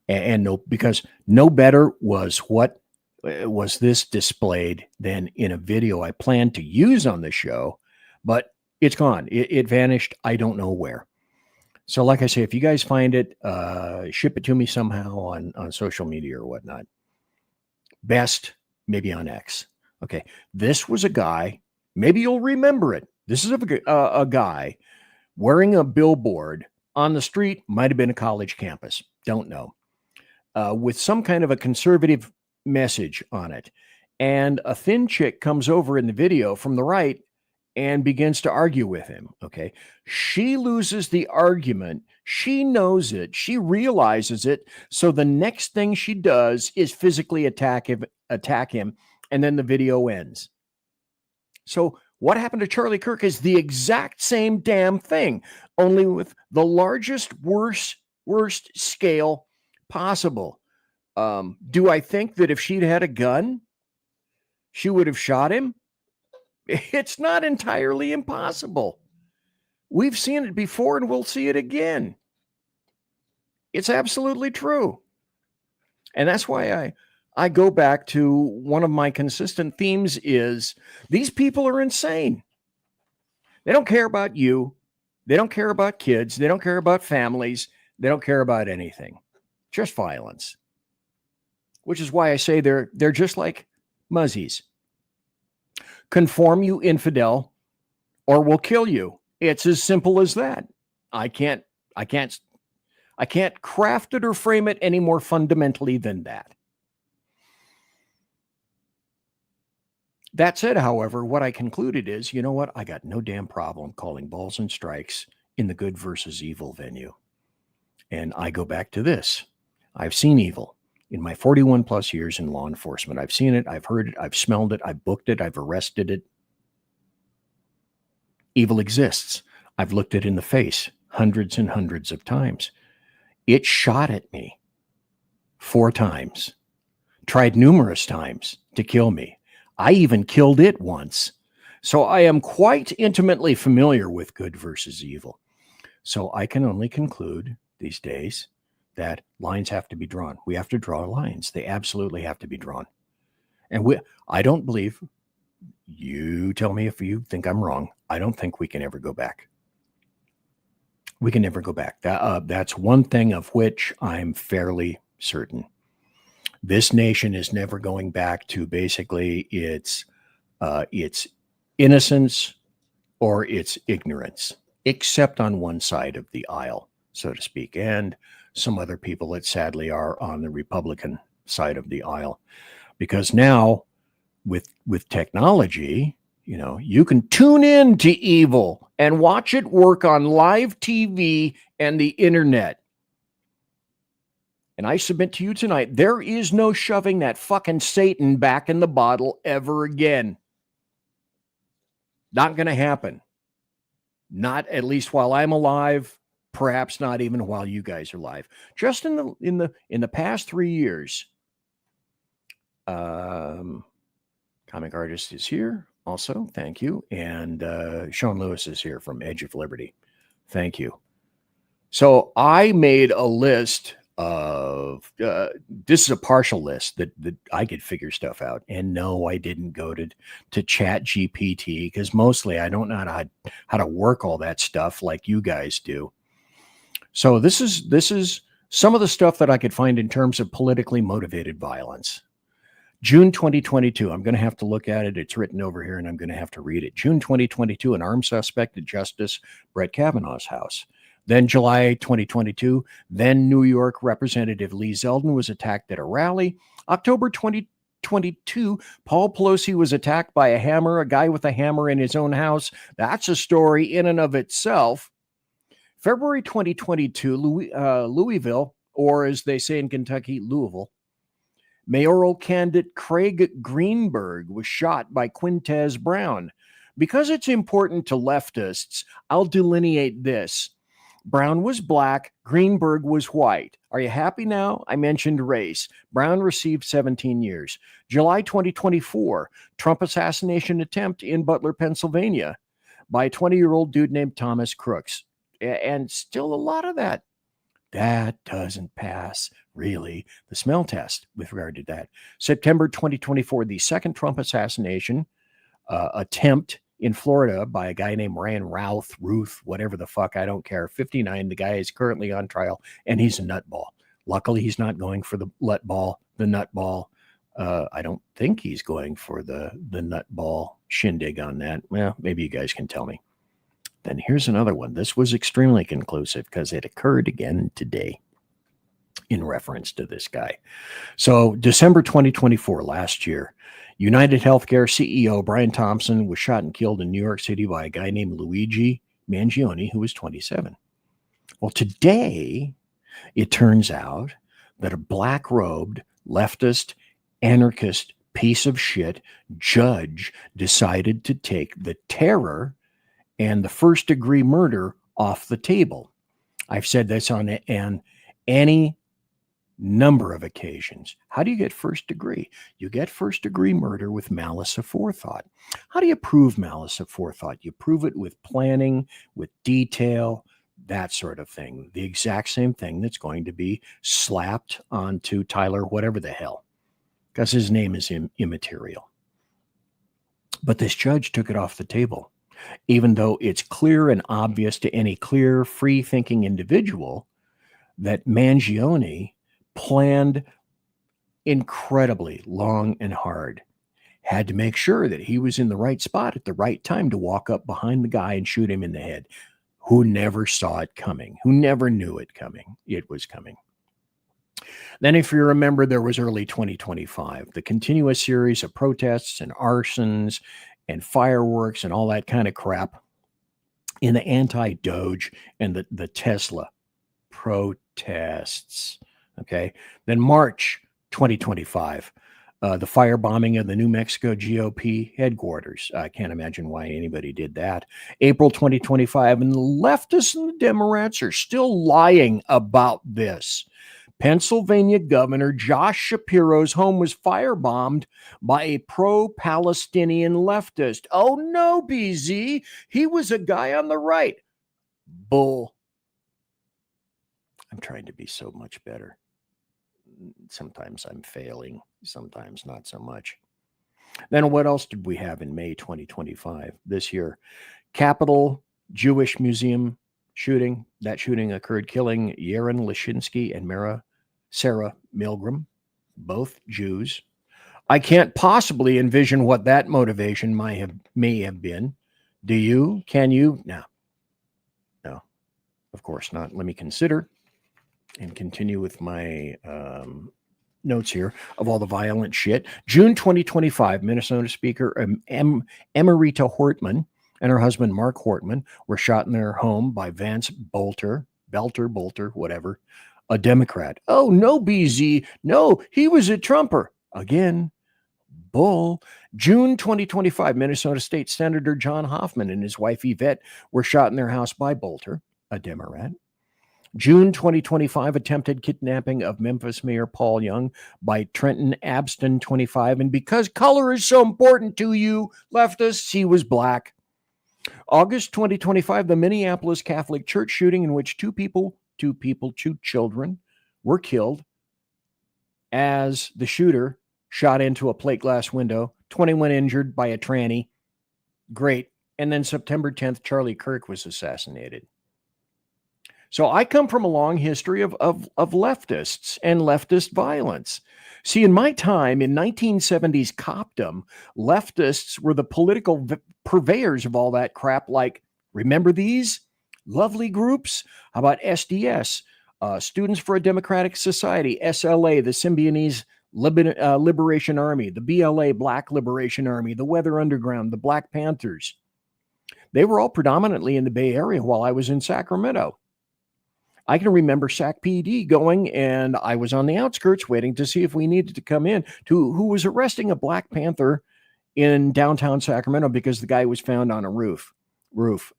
And no, because no better was this displayed than in a video I planned to use on the show, but it's gone. It vanished. I don't know where. So like I say, if you guys find it, ship it to me somehow on social media or whatnot. Best maybe on X. Okay. This was a guy, maybe you'll remember it. This is a guy wearing a billboard on the street, might have been a college campus, don't know, with some kind of a conservative message on it. And a thin chick comes over in the video from the right and begins to argue with him. Okay. She loses the argument. She knows it. She realizes it. So the next thing she does is physically attack him. And then the video ends. So what happened to Charlie Kirk is the exact same damn thing, only with the largest, worst scale possible. Do I think that if she'd had a gun, she would have shot him? It's not entirely impossible. We've seen it before and we'll see it again. It's absolutely true. And that's why I go back to one of my consistent themes is these people are insane. They don't care about you. They don't care about kids. They don't care about families. They don't care about anything. Just violence. Which is why I say they're just like muzzies. Conform, you infidel, or we'll kill you. It's as simple as that. I can't craft it or frame it any more fundamentally than that. That said, however, what I concluded is, you know what? I got no damn problem calling balls and strikes in the good versus evil venue. And I go back to this. I've seen evil in my 41 plus years in law enforcement. I've seen it. I've heard it. I've smelled it. I've booked it. I've arrested it. Evil exists. I've looked it in the face hundreds and hundreds of times. It shot at me 4 times, tried numerous times to kill me. I even killed it once. So I am quite intimately familiar with good versus evil. So I can only conclude these days that lines have to be drawn. We have to draw lines. They absolutely have to be drawn. And I don't believe, you tell me if you think I'm wrong, I don't think we can ever go back. We can never go back. That's one thing of which I'm fairly certain. This nation is never going back to basically its innocence or its ignorance, except on one side of the aisle, so to speak, and some other people that sadly are on the Republican side of the aisle. Because now with technology, you know, you can tune in to evil and watch it work on live TV and the internet. And I submit to you tonight, there is no shoving that fucking Satan back in the bottle ever again. Not going to happen. Not at least while I'm alive. Perhaps not even while you guys are alive. Just in the past 3 years, comic artist is here also. Thank you. And Sean Lewis is here from Edge of Liberty. Thank you. So I made a list of this is a partial list that I could figure stuff out. And no, I didn't go to Chat GPT because mostly I don't know how to work all that stuff like you guys do. So this is some of the stuff that I could find in terms of politically motivated violence. June 2022, I'm going to have to look at it. It's written over here and I'm going to have to read it. June 2022, an armed suspect at Justice Brett Kavanaugh's house. Then July 2022, then New York Representative Lee Zeldin was attacked at a rally. October 2022, Paul Pelosi was attacked by a guy with a hammer in his own house. That's a story in and of itself. February 2022, Louisville, or as they say in Kentucky, Louisville, mayoral candidate Craig Greenberg was shot by Quintez Brown. Because it's important to leftists, I'll delineate this. Brown was black, Greenberg was white. Are you happy now? I mentioned race. Brown received 17 years. July 2024, Trump assassination attempt in Butler, Pennsylvania by a 20-year-old dude named Thomas Crooks. And still a lot of that doesn't pass, really, the smell test with regard to that. September 2024, the second Trump assassination attempt in Florida by a guy named Ryan Ruth, whatever the fuck, I don't care. 59, the guy is currently on trial, and he's a nutball. Luckily, he's not going for the nutball I don't think he's going for the nutball shindig on that. Well, maybe you guys can tell me. Then here's another one. This was extremely conclusive because it occurred again today in reference to this guy. So December 2024, last year, United Healthcare CEO Brian Thompson was shot and killed in New York City by a guy named Luigi Mangione, who was 27. Well, today, it turns out that a black-robed, leftist, anarchist piece of shit judge decided to take the terror and the first-degree murder off the table. I've said this on any number of occasions. How do you get first degree? You get first degree murder with malice aforethought. How do you prove malice aforethought? You prove it with planning, with detail, that sort of thing. The exact same thing that's going to be slapped onto Tyler, whatever the hell, because his name is immaterial. But this judge took it off the table, even though it's clear and obvious to any clear, free-thinking individual that Mangione planned incredibly long and hard, had to make sure that he was in the right spot at the right time to walk up behind the guy and shoot him in the head, who never saw it coming, who never knew it coming. It was coming. Then, if you remember, there was early 2025, the continuous series of protests and arsons and fireworks and all that kind of crap in the anti-Doge and the Tesla protests. Okay. Then March 2025, the firebombing of the New Mexico GOP headquarters. I can't imagine why anybody did that. April 2025, and the leftists and the Democrats are still lying about this. Pennsylvania Governor Josh Shapiro's home was firebombed by a pro-Palestinian leftist. Oh no, BZ, he was a guy on the right. Bull. I'm trying to be so much better. Sometimes I'm failing, sometimes not so much. Then what else did we have in May 2025 this year? Capitol Jewish Museum shooting. That shooting occurred, killing Yaron Lashinsky and Sarah Milgram, both Jews. I can't possibly envision what that motivation may have been. Do you? Can you? No, of course not. Let me consider and continue with my notes here of all the violent shit. June 2025, Minnesota Speaker Emerita Hortman and her husband Mark Hortman were shot in their home by Vance Bolter, whatever, a Democrat. Oh, no, BZ. No, he was a Trumper. Again, bull. June 2025, Minnesota State Senator John Hoffman and his wife Yvette were shot in their house by Bolter, a Democrat. June 2025, attempted kidnapping of Memphis Mayor Paul Young by Trenton Abston, 25. And because color is so important to you, leftists, he was black. August 2025, the Minneapolis Catholic Church shooting in which two children, were killed as the shooter shot into a plate glass window. 21 injured by a tranny. Great. And then September 10th, Charlie Kirk was assassinated. So I come from a long history of leftists and leftist violence. See, in my time, in 1970s copdom, leftists were the political purveyors of all that crap. Like, remember these lovely groups? How about SDS, Students for a Democratic Society, SLA, the Symbionese Liberation Army, the BLA, Black Liberation Army, the Weather Underground, the Black Panthers. They were all predominantly in the Bay Area while I was in Sacramento. I can remember SAC PD going, and I was on the outskirts waiting to see if we needed to come in, to who was arresting a Black Panther in downtown Sacramento because the guy was found on a roof. Roof.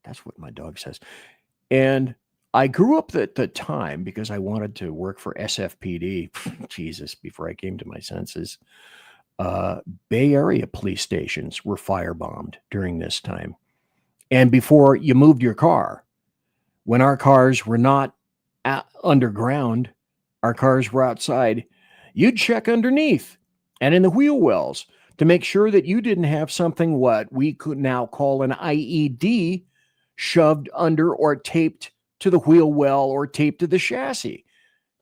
That's what my dog says. And I grew up at the time because I wanted to work for SFPD. Jesus, before I came to my senses. Bay Area police stations were firebombed during this time. And before you moved your car, when our cars were not underground, our cars were outside, you'd check underneath and in the wheel wells to make sure that you didn't have something what we could now call an IED shoved under or taped to the wheel well or taped to the chassis.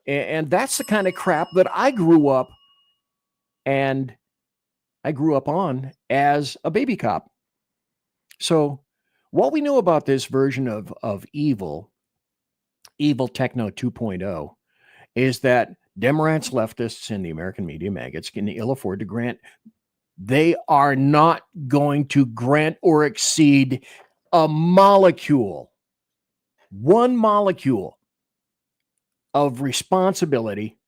And that's the kind of crap that I grew up on as a baby cop. So what we know about this version of evil techno 2.0, is that Democrats, leftists, and the American media maggots can ill afford to grant. They are not going to grant or exceed a molecule, one molecule of responsibility.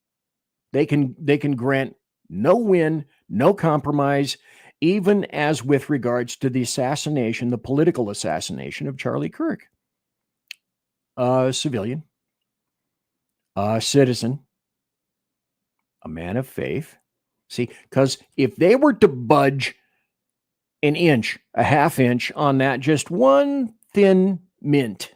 They can grant no win, no compromise, even as with regards to the assassination, the political assassination of Charlie Kirk, a civilian, a citizen, a man of faith. See, because if they were to budge an inch, a half inch on that just one thin mint,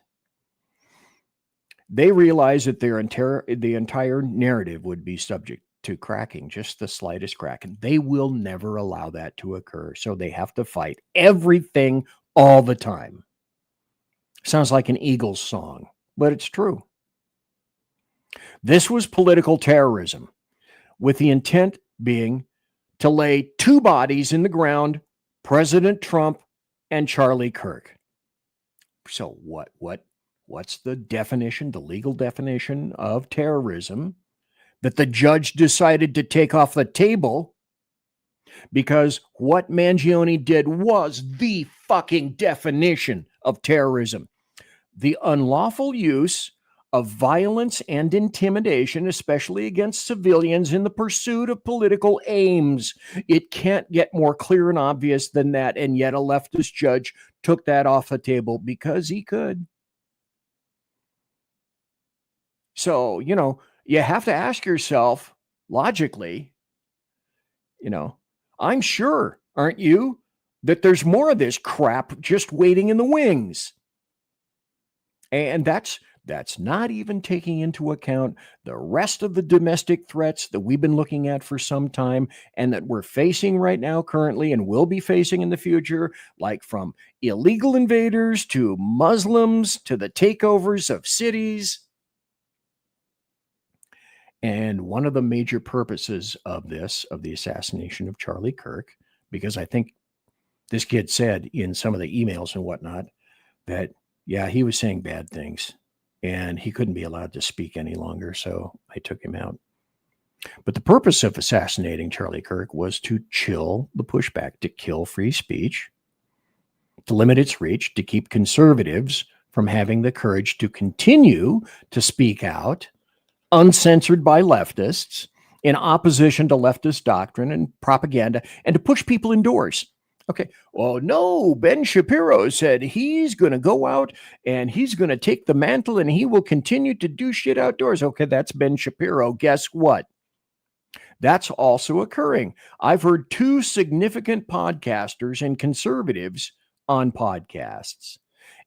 they realize that the entire narrative would be subject to cracking, just the slightest crack. And they will never allow that to occur. So they have to fight everything all the time. Sounds like an Eagles song, but it's true. This was political terrorism, with the intent being to lay two bodies in the ground, President Trump and Charlie Kirk. So what's the definition, the legal definition of terrorism that the judge decided to take off the table? Because what Mangione did was the fucking definition of terrorism. The unlawful use of violence and intimidation, especially against civilians in the pursuit of political aims. It can't get more clear and obvious than that. And yet a leftist judge took that off the table because he could. So, you have to ask yourself logically, I'm sure, aren't you, that there's more of this crap just waiting in the wings. And that's not even taking into account the rest of the domestic threats that we've been looking at for some time and that we're facing right now currently and will be facing in the future, like from illegal invaders to Muslims to the takeovers of cities. And one of the major purposes of the assassination of Charlie Kirk, because I think this kid said in some of the emails and whatnot that, yeah, he was saying bad things and he couldn't be allowed to speak any longer. So I took him out. But the purpose of assassinating Charlie Kirk was to chill the pushback, to kill free speech, to limit its reach, to keep conservatives from having the courage to continue to speak out uncensored by leftists in opposition to leftist doctrine and propaganda, and to push people indoors. Okay. Well, no, Ben Shapiro said he's going to go out and he's going to take the mantle and he will continue to do shit outdoors. Okay, that's Ben Shapiro. Guess what? That's also occurring. I've heard two significant podcasters and conservatives on podcasts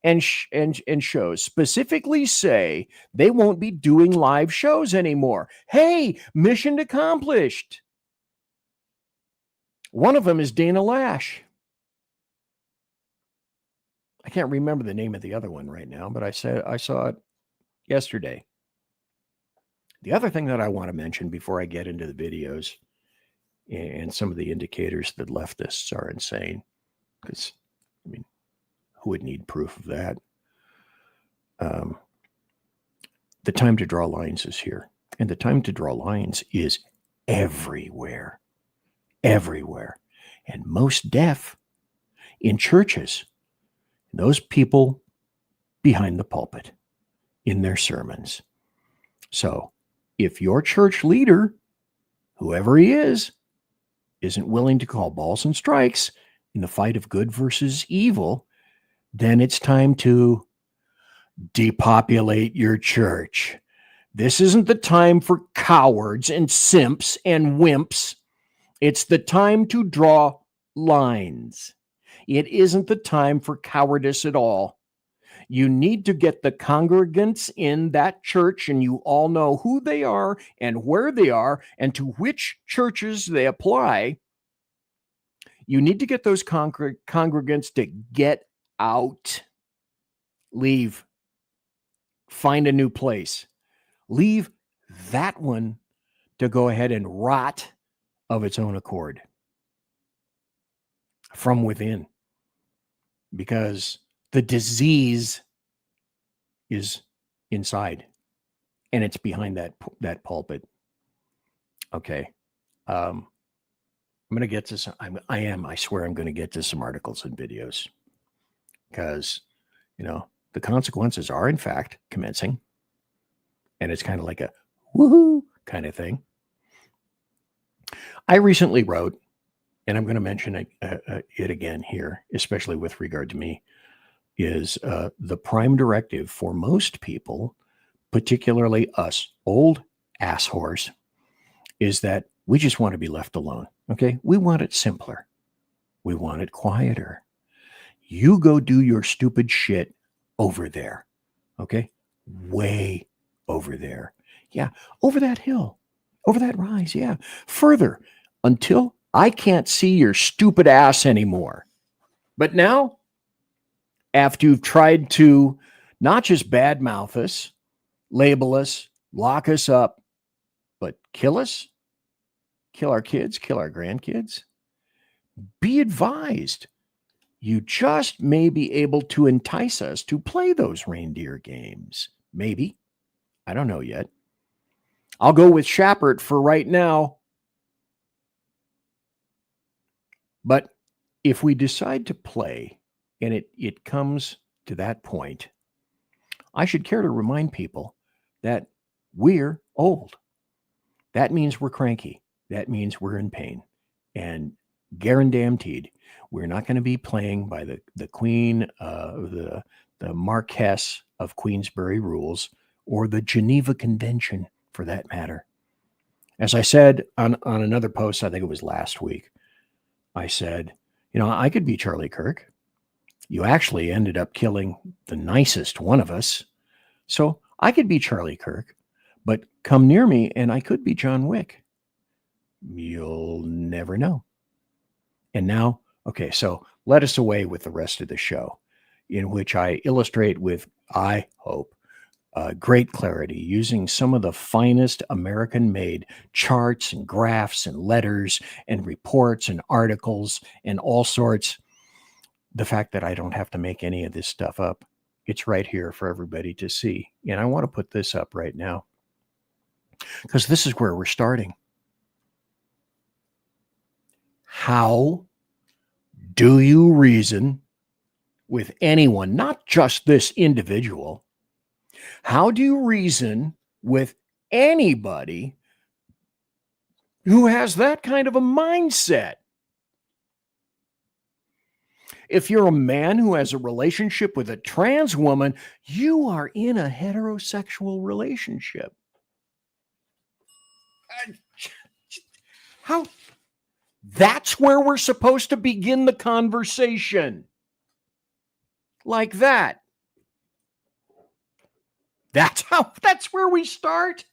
and shows specifically say they won't be doing live shows anymore. Hey, mission accomplished. One of them is Dana Lash. I can't remember the name of the other one right now, but I saw it yesterday. The other thing that I want to mention before I get into the videos and some of the indicators that leftists are insane, because, who would need proof of that? The time to draw lines is here. And the time to draw lines is everywhere. Everywhere. And most deaf in churches. Those people behind the pulpit in their sermons. So if your church leader, whoever he is, isn't willing to call balls and strikes in the fight of good versus evil, then it's time to depopulate your church. This isn't the time for cowards and simps and wimps. It's the time to draw lines. It isn't the time for cowardice at all. You need to get the congregants in that church, and you all know who they are and where they are and to which churches they apply. You need to get those congregants to get out. Leave. find a new place. Leave that one to go ahead and rot of its own accord from within, because the disease is inside and it's behind that pulpit. Okay. I'm going to get to some, I swear I'm going to get to some articles and videos, because, the consequences are in fact commencing, and it's kind of like a woohoo kind of thing. I recently wrote, and I'm going to mention it again here, especially with regard to me, is the prime directive for most people, particularly us old asshores, is that we just want to be left alone. Okay. We want it simpler. We want it quieter. You go do your stupid shit over there. Okay. Way over there. Yeah. Over that hill, over that rise. Yeah. Further, until I can't see your stupid ass anymore. But now, after you've tried to not just badmouth us, label us, lock us up, but kill us, kill our kids, kill our grandkids, be advised, you just may be able to entice us to play those reindeer games. Maybe. I don't know yet. I'll go with Shepard for right now. But if we decide to play, and it comes to that point, I should care to remind people that we're old. That means we're cranky. That means we're in pain. And guaranteed, we're not going to be playing by the Queen, the Marquess of Queensberry rules, or the Geneva Convention, for that matter. As I said on another post, I think it was last week, I said, I could be Charlie Kirk. You actually ended up killing the nicest one of us. So I could be Charlie Kirk, but come near me and I could be John Wick. You'll never know. And now, okay, so let us away with the rest of the show, in which I illustrate with, I hope, great clarity, using some of the finest American-made charts and graphs and letters and reports and articles and all sorts. The fact that I don't have to make any of this stuff up. It's right here for everybody to see. And I want to put this up right now, because this is where we're starting. How do you reason with anyone, not just this individual? How do you reason with anybody who has that kind of a mindset? If you're a man who has a relationship with a trans woman, you are in a heterosexual relationship. How? That's where we're supposed to begin the conversation. Like that. That's where we start.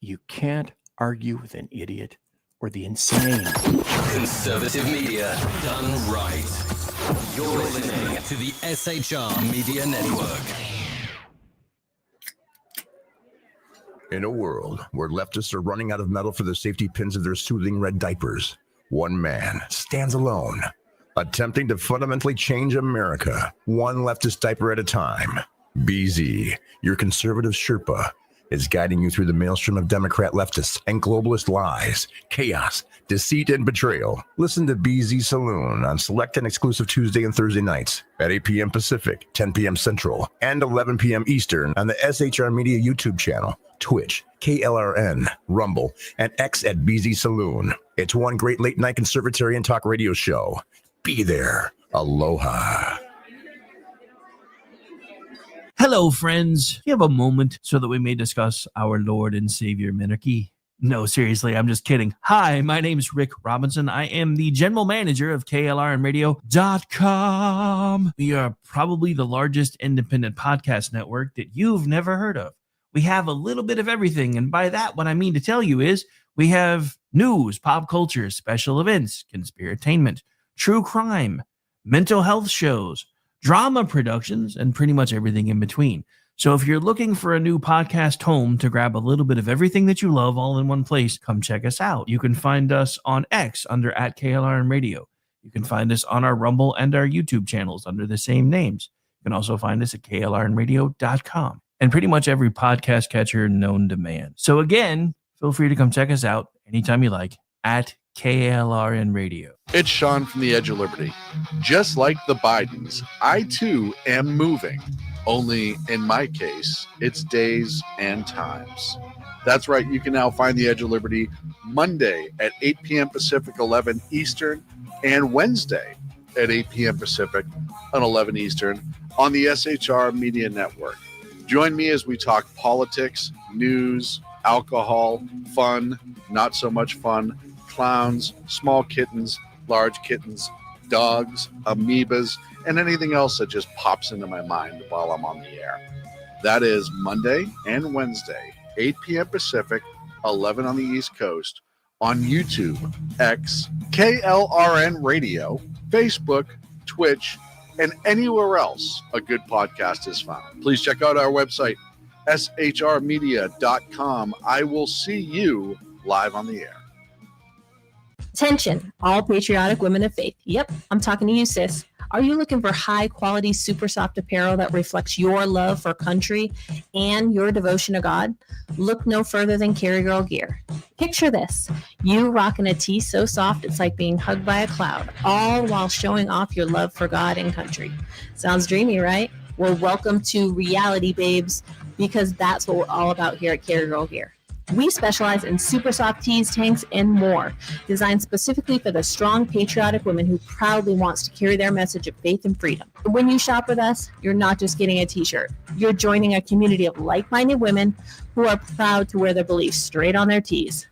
You can't argue with an idiot or the insane. Conservative media done right. You're listening to the SHR Media Network. In a world where leftists are running out of metal for the safety pins of their soothing red diapers, one man stands alone, attempting to fundamentally change America, one leftist diaper at a time. BZ, your conservative Sherpa, is guiding you through the maelstrom of Democrat leftists and globalist lies, chaos, deceit, and betrayal. Listen to BZ Saloon on select and exclusive Tuesday and Thursday nights at 8 p.m. Pacific, 10 p.m. Central, and 11 p.m. Eastern on the SHR Media YouTube channel, Twitch, KLRN, Rumble, and X at BZ Saloon. It's one great late-night conservatarian talk radio show. Be there. Aloha. Hello, friends. You have a moment so that we may discuss our Lord and Savior Minarchy? No, seriously, I'm just kidding. Hi, my name is Rick Robinson. I am the general manager of KLRNradio.com. We are probably the largest independent podcast network that you've never heard of. We have a little bit of everything, and by that, what I mean to tell you is we have news, pop culture, special events, conspiratainment, true crime, mental health shows, drama productions, and pretty much everything in between. So if you're looking for a new podcast home to grab a little bit of everything that you love all in one place, come check us out. You can find us on X under @KLRN Radio. You can find us on our Rumble and our YouTube channels under the same names. You can also find us at klrnradio.com and pretty much every podcast catcher known to man. So again, feel free to come check us out anytime you like at KLRN Radio. It's Sean from the Edge of Liberty. Just like the Bidens, I too am moving. Only in my case, it's days and times. That's right, you can now find the Edge of Liberty Monday at 8 p.m. Pacific, 11 Eastern, and Wednesday at 8 p.m. Pacific on 11 Eastern on the SHR Media Network. Join me as we talk politics, news, alcohol, fun, not so much fun, clowns, small kittens, large kittens, dogs, amoebas, and anything else that just pops into my mind while I'm on the air. That is Monday and Wednesday, 8 p.m. Pacific, 11 on the East Coast, on YouTube, X, KLRN Radio, Facebook, Twitch, and anywhere else a good podcast is found. Please check out our website, shrmedia.com. I will see you live on the air. Attention, all patriotic women of faith. Yep, I'm talking to you, sis. Are you looking for high quality, super soft apparel that reflects your love for country and your devotion to God? Look no further than Carry Girl Gear. Picture this, you rocking a tee so soft it's like being hugged by a cloud, all while showing off your love for God and country. Sounds dreamy, right? Well, welcome to reality, babes, because that's what we're all about here at Carry Girl Gear. We specialize in super soft tees, tanks, and more, designed specifically for the strong, patriotic woman who proudly wants to carry their message of faith and freedom. When you shop with us, you're not just getting a t-shirt. You're joining a community of like-minded women who are proud to wear their beliefs straight on their tees.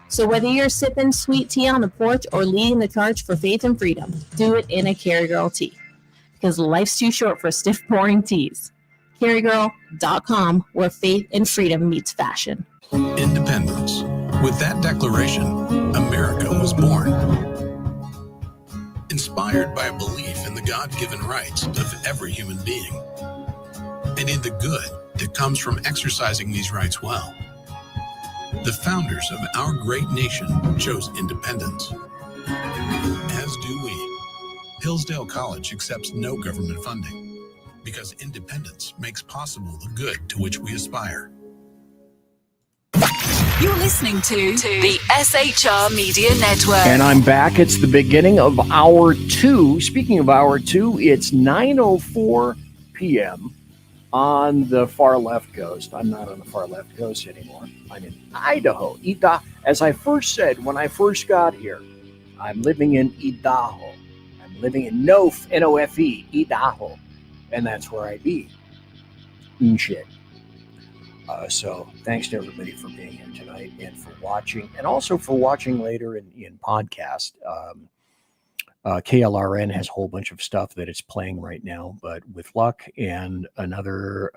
So whether you're sipping sweet tea on the porch or leading the charge for faith and freedom, do it in a Carry Girl tee. Because life's too short for stiff, boring tees. CarryGirl.com, where faith and freedom meets fashion. Independence. With that declaration, America was born. Inspired by a belief in the God-given rights of every human being, and in the good that comes from exercising these rights well. The founders of our great nation chose independence. As do we. Hillsdale College accepts no government funding because independence makes possible the good to which we aspire. You're listening to the SHR Media Network. And I'm back. It's the beginning of hour 2. Speaking of hour 2, it's 9:04 p.m. on the far left coast. I'm not on the far left coast anymore. I'm in Idaho. As I first said when I first got here, I'm living in Idaho. I'm living in Nofe, N-O-F-E, Idaho. And that's where I be. And shit. So thanks to everybody for being here tonight and for watching, and also for watching later in podcast. KLRN has a whole bunch of stuff that it's playing right now, but with luck and another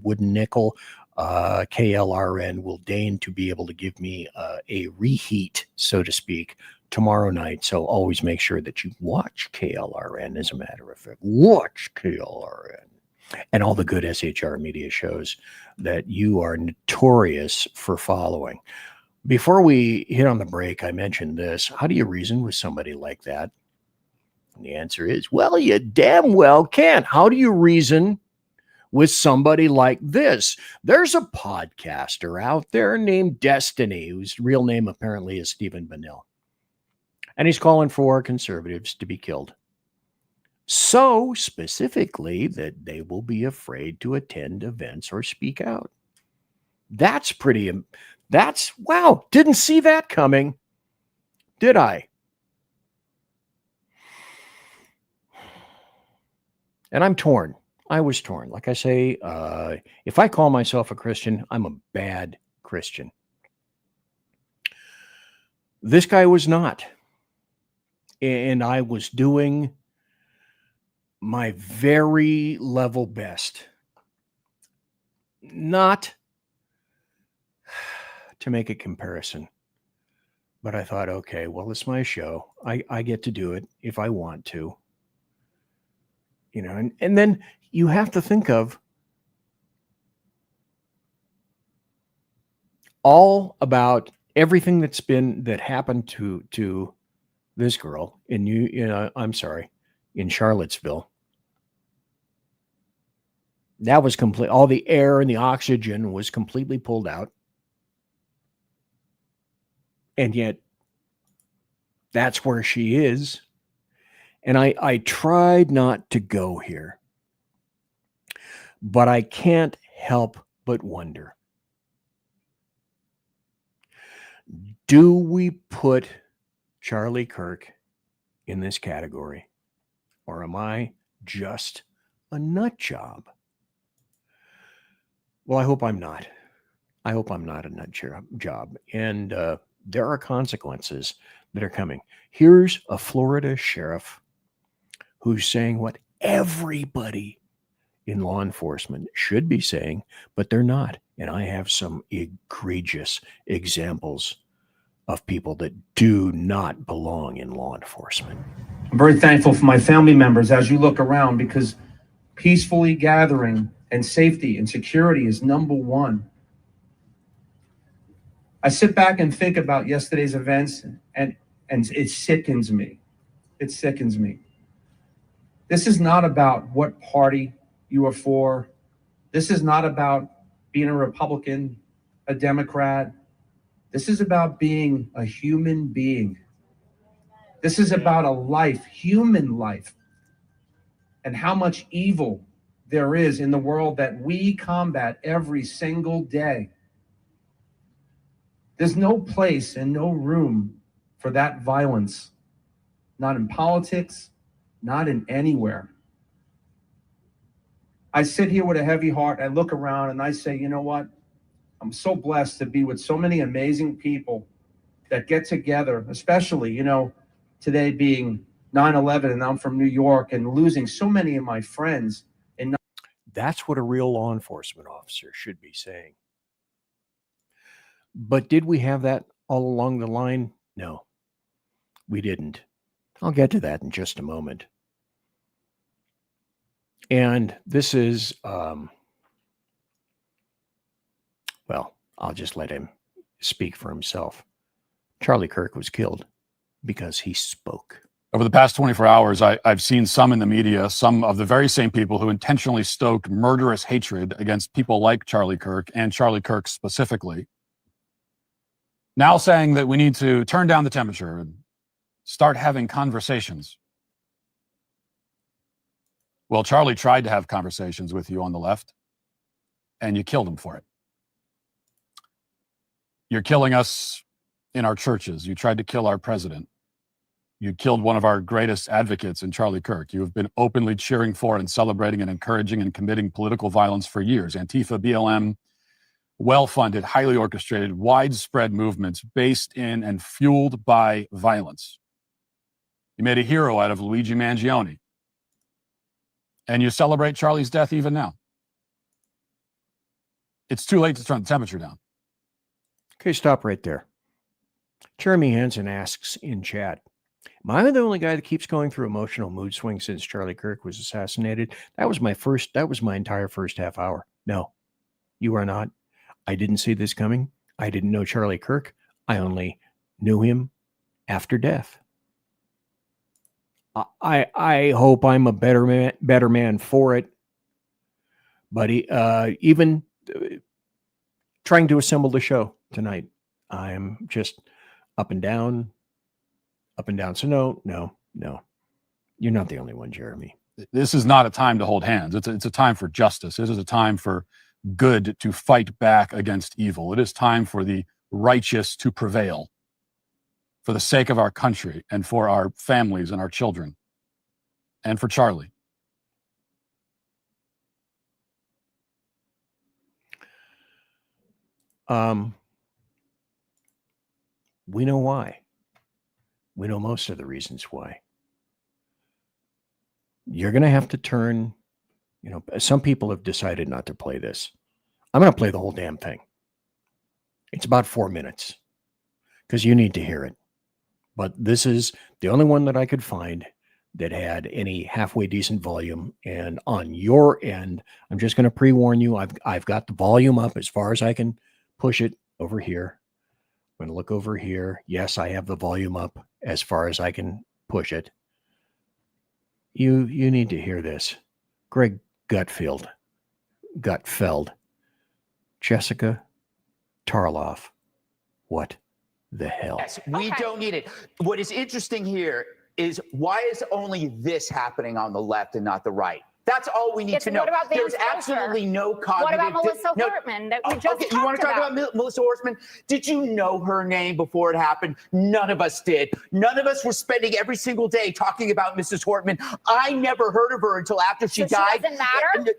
wooden nickel, KLRN will deign to be able to give me a reheat, so to speak, tomorrow night. So always make sure that you watch KLRN. As a matter of fact, watch KLRN. And all the good SHR media shows that you are notorious for following. Before we hit on the break, I mentioned this. How do you reason with somebody like that? And the answer is, well, you damn well can't. How do you reason with somebody like this? There's a podcaster out there named Destiny, whose real name apparently is Stephen Benil. And he's calling for conservatives to be killed. So specifically that they will be afraid to attend events or speak out. Wow, didn't see that coming, did I? And I'm torn. I was torn. Like I say, if I call myself a Christian, I'm a bad Christian. This guy was not. And I was doing my very level best not to make a comparison, but I thought, okay, well, it's my show. I get to do it if I want to. You know, and then you have to think of all about everything that happened to this girl I'm sorry, in Charlottesville. That was complete. All the air and the oxygen was completely pulled out. And yet that's where she is. And I tried not to go here, but I can't help but wonder, do we put Charlie Kirk in this category, or am I just a nut job? Well, I hope I'm not. I hope I'm not a nut job. And there are consequences that are coming. Here's a Florida sheriff who's saying what everybody in law enforcement should be saying, but they're not. And I have some egregious examples of people that do not belong in law enforcement. I'm very thankful for my family members as you look around, because peacefully gathering and safety and security is number one. I sit back and think about yesterday's events, and it sickens me. It sickens me. This is not about what party you are for. This is not about being a Republican, a Democrat. This is about being a human being. This is about a life, human life, and how much evil there is in the world that we combat every single day. There's no place and no room for that violence, not in politics, not in anywhere. I sit here with a heavy heart. I look around and I say, you know what? I'm so blessed to be with so many amazing people that get together, especially, today being 9/11, and I'm from New York, and losing so many of my friends. And that's what a real law enforcement officer should be saying. But did we have that all along the line? No, we didn't. I'll get to that in just a moment. And this is, well, I'll just let him speak for himself. Charlie Kirk was killed because he spoke. Over the past 24 hours, I've seen some in the media, some of the very same people who intentionally stoked murderous hatred against people like Charlie Kirk, and Charlie Kirk specifically, now saying that we need to turn down the temperature and start having conversations. Well, Charlie tried to have conversations with you on the left, and you killed him for it. You're killing us in our churches. You tried to kill our president. You killed one of our greatest advocates in Charlie Kirk. You have been openly cheering for and celebrating and encouraging and committing political violence for years. Antifa, BLM, well-funded, highly orchestrated, widespread movements based in and fueled by violence. You made a hero out of Luigi Mangione. And you celebrate Charlie's death even now. It's too late to turn the temperature down. Okay, stop right there. Jeremy Hansen asks in chat, am I the only guy that keeps going through emotional mood swings since Charlie Kirk was assassinated? That was my entire first half hour. No, you are not. I didn't see this coming. I didn't know Charlie Kirk. I only knew him after death. I hope I'm a better man for it. But even trying to assemble the show tonight, I'm just up and down. So no. You're not the only one, Jeremy. This is not a time to hold hands. It's a time for justice. This is a time for good to fight back against evil. It is time for the righteous to prevail for the sake of our country and for our families and our children and for Charlie. We know why. We know most of the reasons why. You're going to have to turn, some people have decided not to play this. I'm going to play the whole damn thing. It's about 4 minutes because you need to hear it. But this is the only one that I could find that had any halfway decent volume. And on your end, I'm just going to pre-warn you, I've got the volume up as far as I can push it over here. I'm going to look over here. Yes, I have the volume up as far as I can push it. You need to hear this. Greg Gutfeld, Jessica Tarloff. What the hell? Yes, we don't need it. What is interesting here is why is only this happening on the left and not the right? That's all we need to know. What about There's absolutely no cognitive. What about Melissa Hortman that we just okay, you want to talk about Melissa Hortman? Did you know her name before it happened? None of us did. None of us were spending every single day talking about Mrs. Hortman. I never heard of her until after she died. She doesn't matter?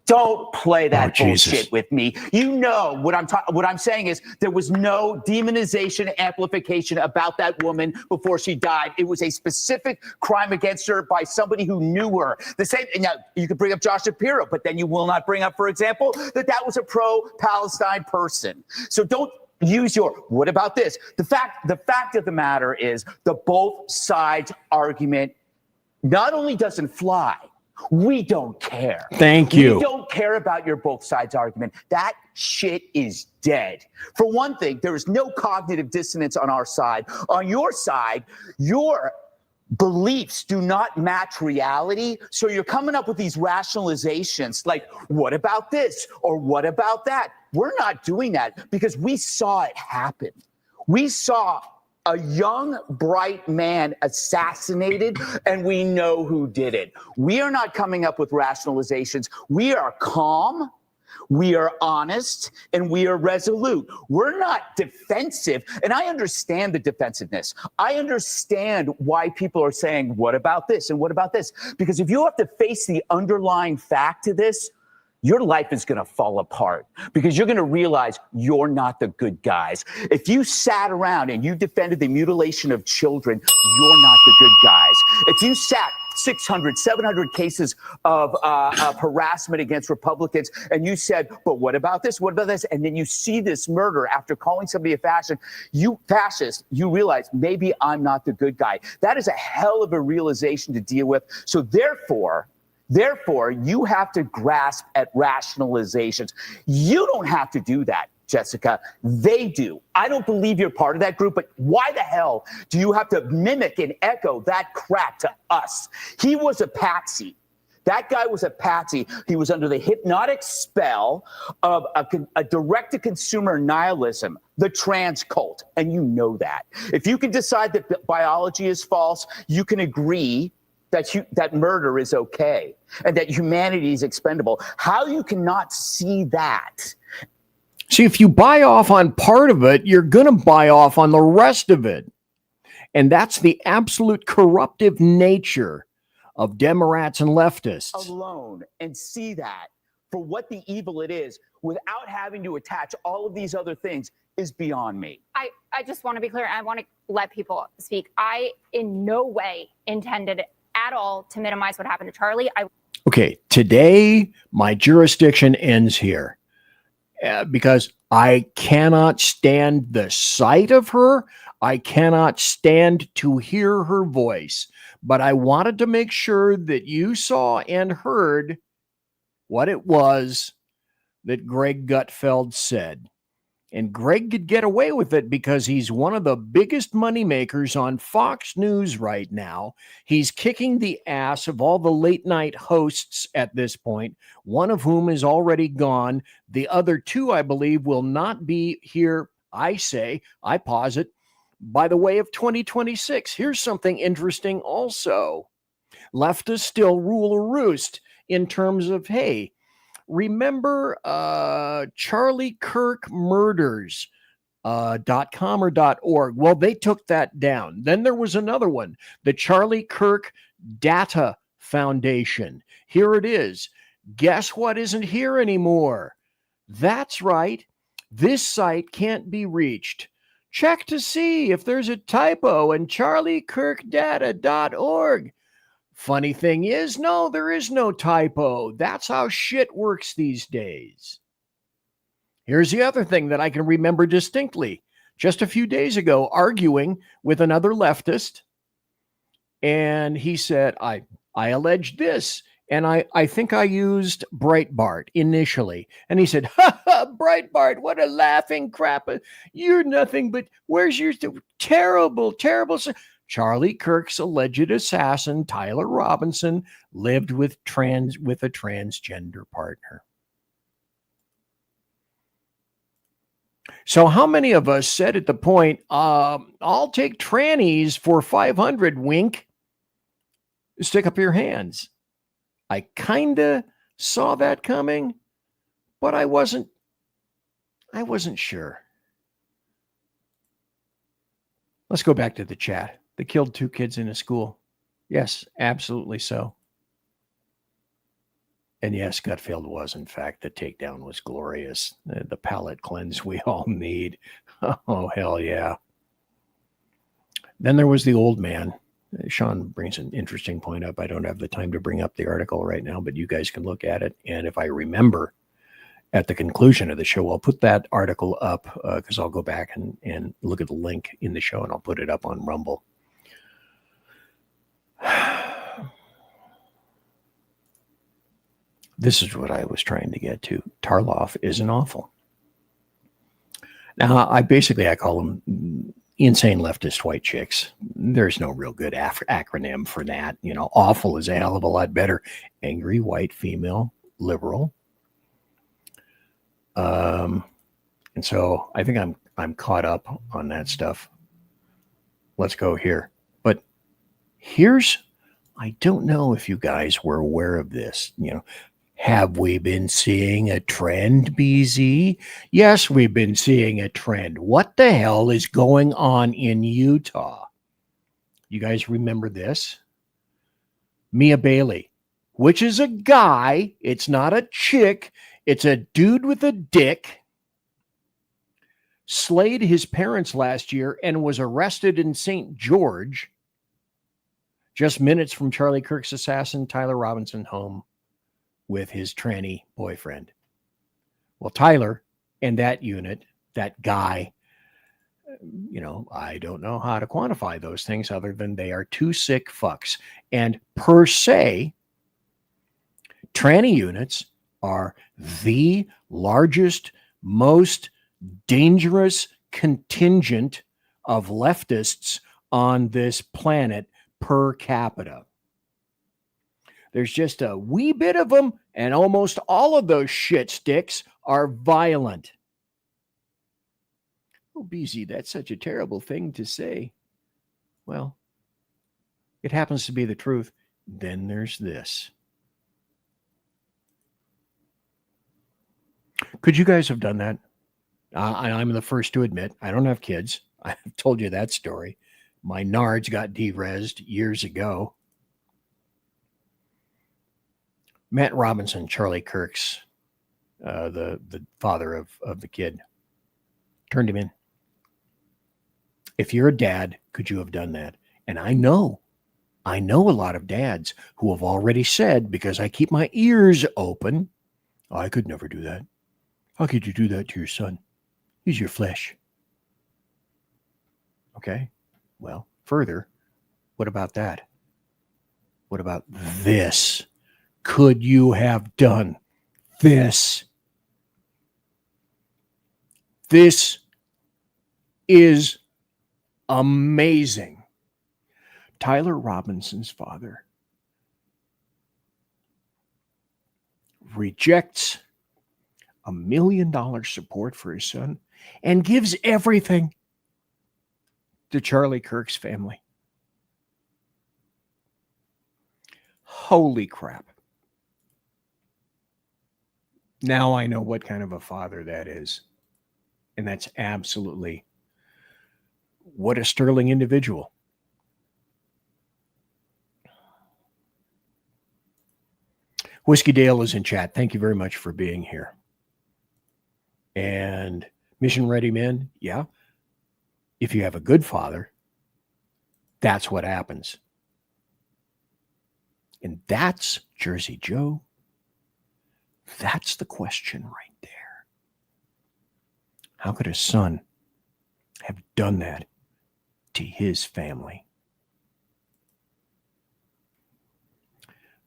Don't play that Jesus. bullshit with me. You know what I'm saying is there was no demonization, amplification about that woman before she died. It was a specific crime against her by somebody who knew her. The same. Now you could bring up Josh Shapiro, but then you will not bring up, for example, that was a pro-Palestine person. So don't use your. What about this? The fact of the matter is the both sides argument not only doesn't fly. We don't care. Thank you. We don't care about your both sides argument. That shit is dead. For one thing, there is no cognitive dissonance on our side. On your side, your beliefs do not match reality. So you're coming up with these rationalizations like, what about this? Or what about that? We're not doing that because we saw it happen. We saw a young, bright man assassinated, and we know who did it. We are not coming up with rationalizations. We are calm, we are honest, and we are resolute. We're not defensive, and I understand the defensiveness. I understand why people are saying, what about this and what about this? Because if you have to face the underlying fact to this, your life is going to fall apart because you're going to realize you're not the good guys. If you sat around and you defended the mutilation of children, you're not the good guys. If you sat 600, 700 cases of harassment against Republicans and you said, but what about this? What about this? And then you see this murder after calling somebody a fascist, you realize maybe I'm not the good guy. That is a hell of a realization to deal with. So Therefore, you have to grasp at rationalizations. You don't have to do that, Jessica. They do. I don't believe you're part of that group, but why the hell do you have to mimic and echo that crap to us? He was a patsy. That guy was a patsy. He was under the hypnotic spell of a direct-to-consumer nihilism, the trans cult, and you know that. If you can decide that biology is false, you can agree that murder is okay and that humanity is expendable. How you cannot see that? See, if you buy off on part of it, you're going to buy off on the rest of it. And that's the absolute corruptive nature of Democrats and leftists. Alone and see that for what the evil it is without having to attach all of these other things is beyond me. I just want to be clear. I want to let people speak. I in no way intended at all to minimize what happened to Charlie. Okay, today my jurisdiction ends here because I cannot stand the sight of her. I cannot stand to hear her voice. But I wanted to make sure that you saw and heard what it was that Greg Gutfeld said. And Greg could get away with it because he's one of the biggest moneymakers on Fox News right now. He's kicking the ass of all the late night hosts at this point, one of whom is already gone. The other two, I believe, will not be here, I posit, by the way of 2026. Here's something interesting also. Leftists still rule a roost in terms of, hey, remember Charlie Kirk Murders .com or .org? Well, they took that down. Then there was another one, the Charlie Kirk Data Foundation. Here it is. Guess what isn't here anymore? That's right. This site can't be reached. Check to see if there's a typo in charliekirkdata.org. Funny thing is, no, there is no typo. That's how shit works these days. Here's the other thing that I can remember distinctly. Just a few days ago, arguing with another leftist, And he said, I alleged this. And I think I used Breitbart initially. And he said, ha ha, Breitbart, what a laughing crap. You're nothing but, where's your terrible, terrible. Charlie Kirk's alleged assassin, Tyler Robinson, lived with a transgender partner. So how many of us said at the point, I'll take trannies for 500, wink, stick up your hands? I kind of saw that coming, but I wasn't sure. Let's go back to the chat. They killed 2 kids in a school. Yes, absolutely so. And yes, Gutfield was, in fact, the takedown was glorious. The palate cleanse we all need. Oh, hell yeah. Then there was the old man. Sean brings an interesting point up. I don't have the time to bring up the article right now, but you guys can look at it. And if I remember at the conclusion of the show, I'll put that article up because I'll go back and look at the link in the show and I'll put it up on Rumble. This is what I was trying to get to. Tarloff isn't awful. Now, I call them insane leftist white chicks. There's no real good acronym for that. You know, awful is a hell of a lot better. Angry white female liberal. And so I think I'm caught up on that stuff. Let's go here. But I don't know if you guys were aware of this. You know, have we been seeing a trend, BZ? Yes, we've been seeing a trend. What the hell is going on in Utah? You guys remember this? Mia Bailey, which is a guy. It's not a chick. It's a dude with a dick. Slayed his parents last year and was arrested in St. George, just minutes from Charlie Kirk's assassin, Tyler Robinson, home with his tranny boyfriend. Well, Tyler and that unit, that guy, you know, I don't know how to quantify those things other than they are 2 sick fucks. And per se, tranny units are the largest, most dangerous contingent of leftists on this planet per capita. There's just a wee bit of them, and almost all of those shit sticks are violent. Oh, BZ, that's such a terrible thing to say. Well, it happens to be the truth. Then there's this. Could you guys have done that? I'm the first to admit, I don't have kids. I've told you that story. My nards got de-resed years ago. Matt Robinson, Charlie Kirk's, the father of the kid, turned him in. If you're a dad, could you have done that? And I know a lot of dads who have already said, because I keep my ears open, I could never do that. How could you do that to your son? He's your flesh. Okay. Well, further, what about that? What about this? Could you have done this? This is amazing. Tyler Robinson's father rejects $1 million support for his son and gives everything to Charlie Kirk's family. Holy crap. Now I know what kind of a father that is. And that's absolutely what a sterling individual. Whiskey Dale is in chat. Thank you very much for being here. And Mission Ready Men, yeah. If you have a good father, that's what happens. And that's Jersey Joe. That's the question right there. How could a son have done that to his family?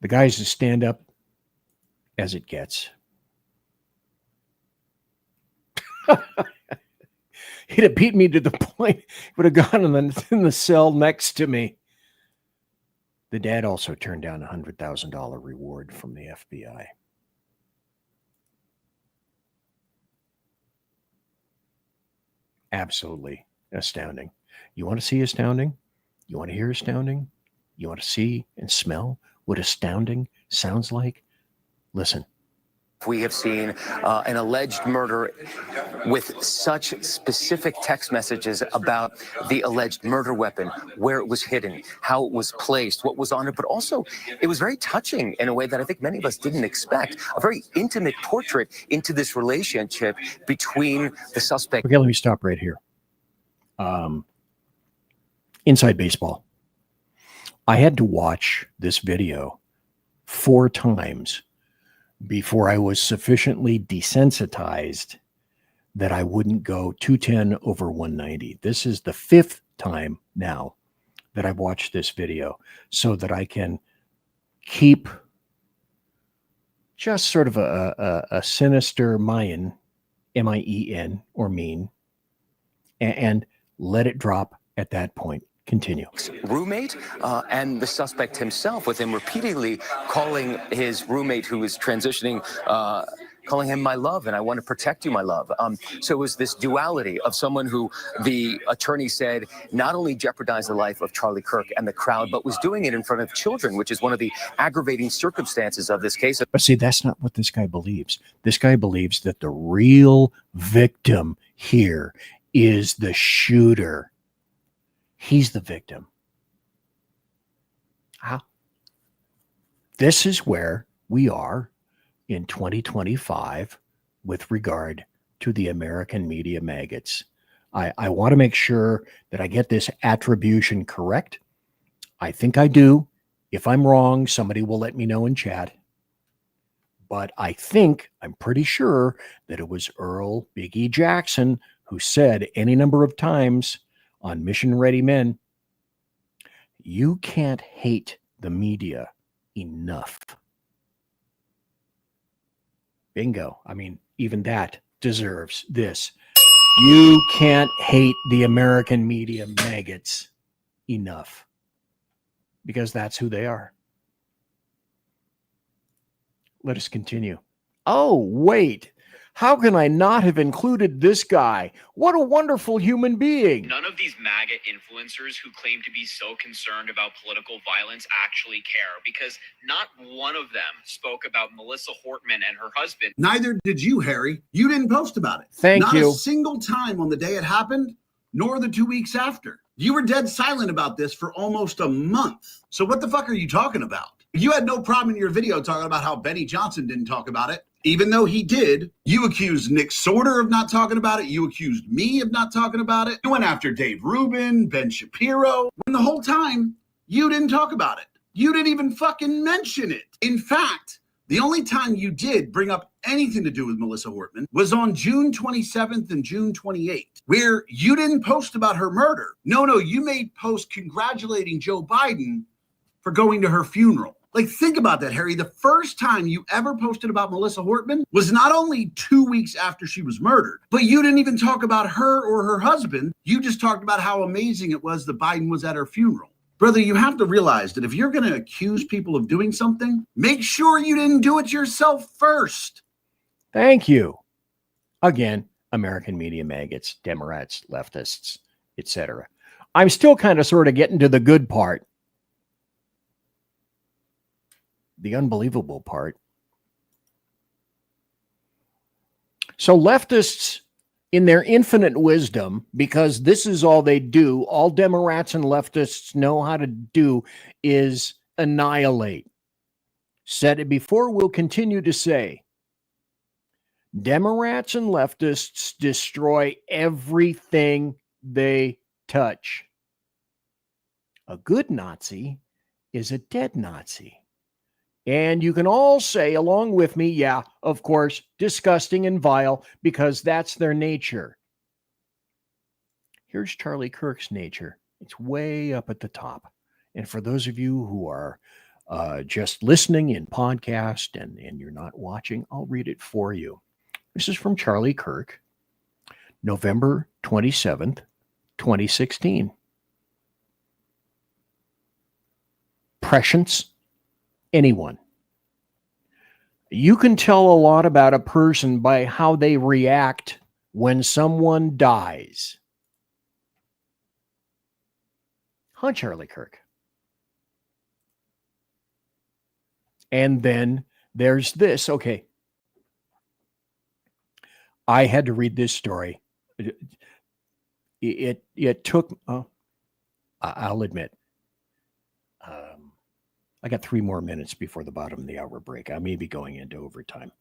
The guy's as stand up as it gets. He'd have beat me to the point, would have gone in the cell next to me. The dad also turned down a $100,000 reward from the FBI. Absolutely astounding. You want to see astounding? You want to hear astounding? You want to see and smell what astounding sounds like? Listen. We have seen an alleged murder with such specific text messages about the alleged murder weapon, where it was hidden, how it was placed, what was on it, but also it was very touching in a way that I think many of us didn't expect. A very intimate portrait into this relationship between the suspect. Okay, let me stop right here. Inside baseball. I had to watch this video 4 times before I was sufficiently desensitized that I wouldn't go 210 over 190. This is the 5th time now that I've watched this video so that I can keep just sort of a sinister Mayan, M-I-E-N, or mean, and let it drop at that point. Continue. Roommate and the suspect himself, with him repeatedly calling his roommate who is transitioning, calling him my love, and I want to protect you, my love. So it was this duality of someone who the attorney said not only jeopardized the life of Charlie Kirk and the crowd, but was doing it in front of children, which is one of the aggravating circumstances of this case. But see, that's not what this guy believes. This guy believes that the real victim here is the shooter. He's the victim. How? This is where we are in 2025 with regard to the American media maggots. I want to make sure that I get this attribution correct. I think I do. If I'm wrong, somebody will let me know in chat. But I'm pretty sure that it was Earl Big E Jackson who said any number of times on Mission Ready Men, you can't hate the media enough. Bingo. I mean, even that deserves this. You can't hate the American media maggots enough, because that's who they are. Let us continue. Oh, wait. How can I not have included this guy? What a wonderful human being. None of these MAGA influencers who claim to be so concerned about political violence actually care, because not one of them spoke about Melissa Hortman and her husband. Neither did you, Harry. You didn't post about it. Thank Not you. a single time on the day it happened, nor the 2 weeks after. You were dead silent about this for almost a month. So what the fuck are you talking about? You had no problem in your video talking about how Benny Johnson didn't talk about it. Even though he did, you accused Nick Sorter of not talking about it. You accused me of not talking about it. You went after Dave Rubin, Ben Shapiro, when the whole time you didn't talk about it. You didn't even fucking mention it. In fact, the only time you did bring up anything to do with Melissa Hortman was on June 27th and June 28th, where you didn't post about her murder. No, you made posts congratulating Joe Biden for going to her funeral. Like, think about that, Harry. The first time you ever posted about Melissa Hortman was not only 2 weeks after she was murdered, but you didn't even talk about her or her husband. You just talked about how amazing it was that Biden was at her funeral. Brother, you have to realize that if you're going to accuse people of doing something, make sure you didn't do it yourself first. Thank you. Again, American media maggots, Democrats, leftists, etc. I'm still kind of sort of getting to the good part. The unbelievable part. So leftists, in their infinite wisdom, because this is all they do, all Democrats and leftists know how to do is annihilate. Said it before, we'll continue to say, Democrats and leftists destroy everything they touch. A good Nazi is a dead Nazi. And you can all say along with me, yeah, of course, disgusting and vile, because that's their nature. Here's Charlie Kirk's nature. It's way up at the top. And for those of you who are just listening in podcast and you're not watching, I'll read it for you. This is from Charlie Kirk, November 27th, 2016. Prescience, anyone. You can tell a lot about a person by how they react when someone dies. Huh, Charlie Kirk? And then there's this. Okay. I had to read this story. It took, I'll admit, I got 3 more minutes before the bottom of the hour break. I may be going into overtime.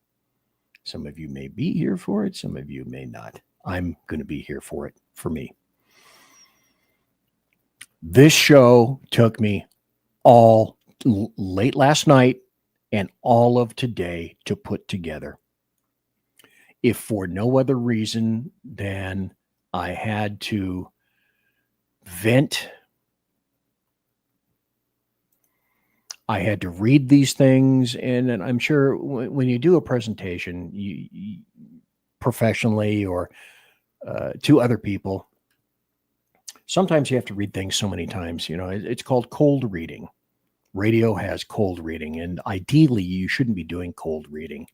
Some of you may be here for it. Some of you may not. I'm going to be here for it, for me. This show took me all late last night and all of today to put together. If for no other reason than I had to vent, I had to read these things, and I'm sure when you do a presentation, you professionally or to other people, sometimes you have to read things so many times. You know, it's called cold reading. Radio has cold reading, and ideally, you shouldn't be doing cold reading.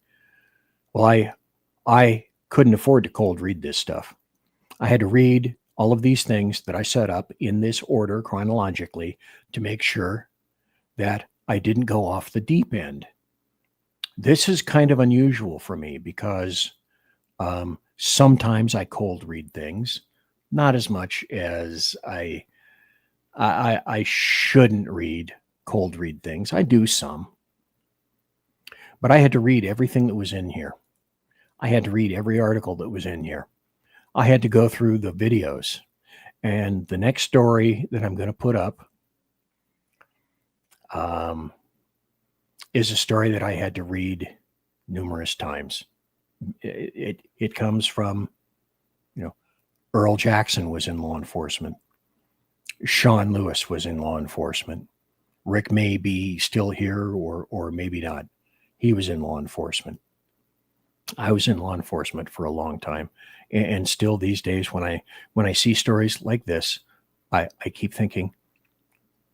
Well, I couldn't afford to cold read this stuff. I had to read all of these things that I set up in this order chronologically to make sure that I didn't go off the deep end. This is kind of unusual for me because sometimes I cold read things, not as much as I shouldn't cold read things. I do some, but I had to read everything that was in here. I had to read every article that was in here. I had to go through the videos, and the next story that I'm going to put up is a story that I had to read numerous times. It comes from, Earl Jackson was in law enforcement. Sean Lewis was in law enforcement. Rick may be still here or maybe not. He was in law enforcement. I was in law enforcement for a long time. And still these days when I see stories like this, I keep thinking,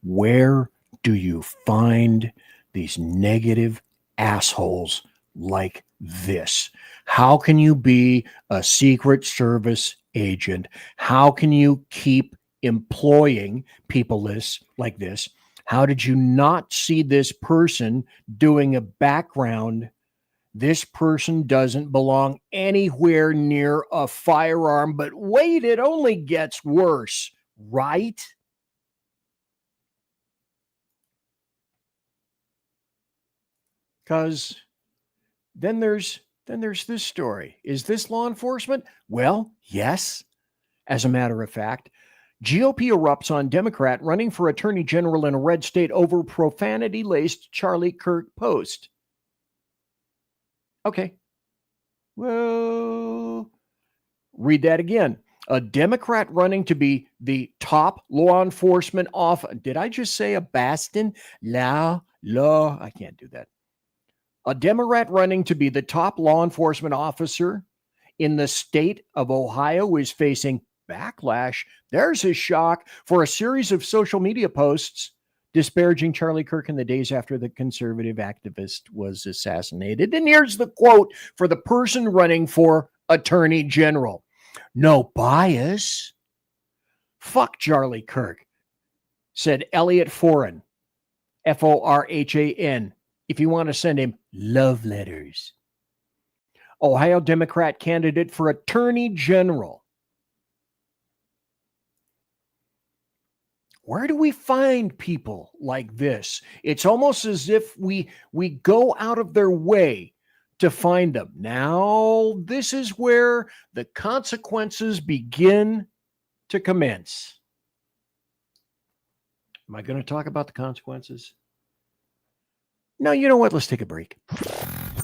where do you find these negative assholes like this? How can you be a Secret Service agent? How can you keep employing people like this? How did you not see this person doing a background? This person doesn't belong anywhere near a firearm, but wait, it only gets worse, right? Because then there's this story. Is this law enforcement? Well, yes. As a matter of fact, GOP erupts on Democrat running for attorney general in a red state over profanity-laced Charlie Kirk post. Okay. Well, read that again. A Democrat running to be the top law enforcement Did I just say a Bastin? Law. I can't do that. A Democrat running to be the top law enforcement officer in the state of Ohio is facing backlash. There's a shock for a series of social media posts disparaging Charlie Kirk in the days after the conservative activist was assassinated. And here's the quote for the person running for attorney general. No bias. Fuck Charlie Kirk, said Elliot Foran, Forhan, if you want to send him love letters. Ohio Democrat candidate for attorney general. Where do we find people like this? It's almost as if we go out of their way to find them. Now, this is where the consequences begin to commence. Am I going to talk about the consequences? No, you know what? Let's take a break.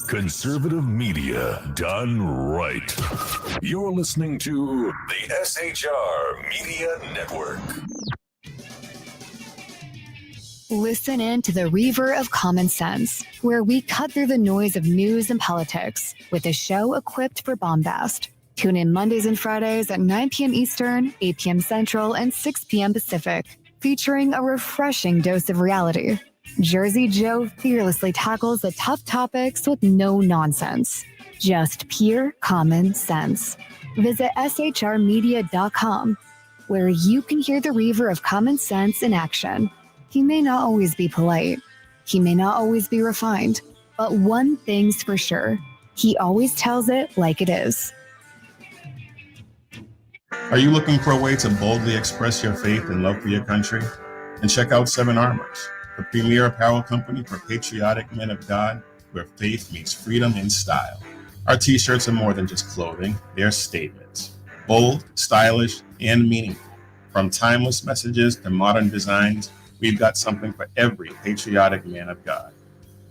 Conservative media done right. You're listening to the SHR Media Network. Listen in to the Reaver of Common Sense, where we cut through the noise of news and politics with a show equipped for bombast. Tune in Mondays and Fridays at 9 p.m. Eastern, 8 p.m. Central, and 6 p.m. Pacific, featuring a refreshing dose of reality. Jersey Joe fearlessly tackles the tough topics with no nonsense. Just pure common sense. Visit shrmedia.com, where you can hear the Reaver of Common Sense in action. He may not always be polite. He may not always be refined. But one thing's for sure. He always tells it like it is. Are you looking for a way to boldly express your faith and love for your country? And check out Seven Armors, the premier apparel company for patriotic men of God, where faith meets freedom in style. Our t-shirts are more than just clothing, they're statements. Bold, stylish, and meaningful. From timeless messages to modern designs, we've got something for every patriotic man of God.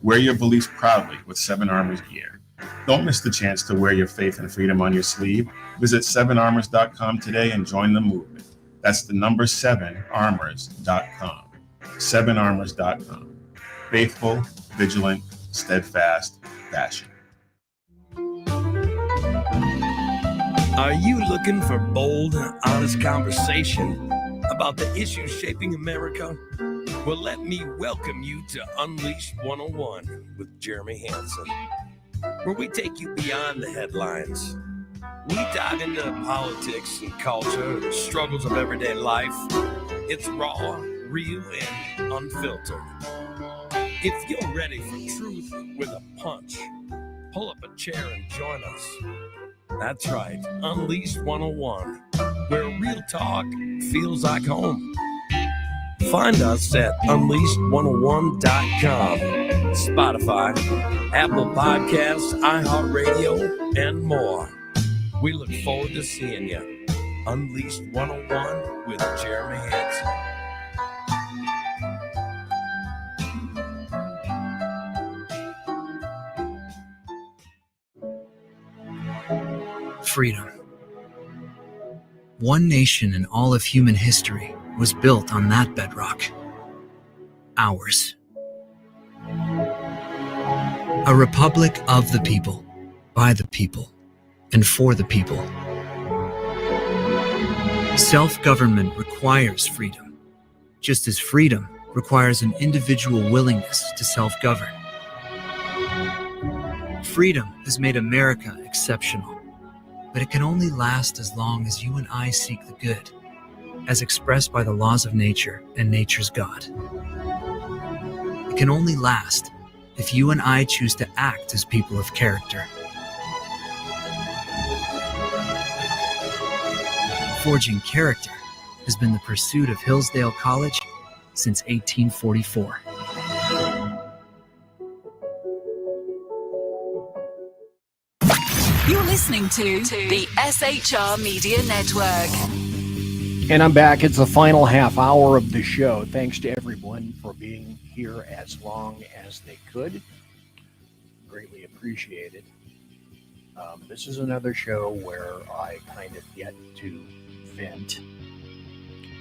Wear your beliefs proudly with Seven Armors gear. Don't miss the chance to wear your faith and freedom on your sleeve. Visit 7armors.com today and join the movement. That's the number 7armors.com. 7armors.com. Faithful, vigilant, steadfast, passion. Are you looking for bold, honest conversation about the issues shaping America? Well, let me welcome you to Unleashed 101 with Jeremy Hansen, where we take you beyond the headlines. We dive into politics and culture and struggles of everyday life. It's raw, real, and unfiltered. If you're ready for truth with a punch, pull up a chair and join us. That's right, Unleashed 101, where real talk feels like home. Find us at unleashed101.com, Spotify, Apple Podcasts, iHeartRadio, and more. We look forward to seeing you. Unleashed 101 with Jeremy Hansen. Freedom. One nation in all of human history was built on that bedrock. Ours. A republic of the people, by the people, and for the people. Self-government requires freedom, just as freedom requires an individual willingness to self-govern. Freedom has made America exceptional, but it can only last as long as you and I seek the good, as expressed by the laws of nature and nature's God. It can only last if you and I choose to act as people of character. Forging character has been the pursuit of Hillsdale College since 1844. You're listening to the SHR Media Network. And I'm back. It's the final half hour of the show. Thanks to everyone for being here as long as they could. Greatly appreciated. This is another show where I kind of get to vent.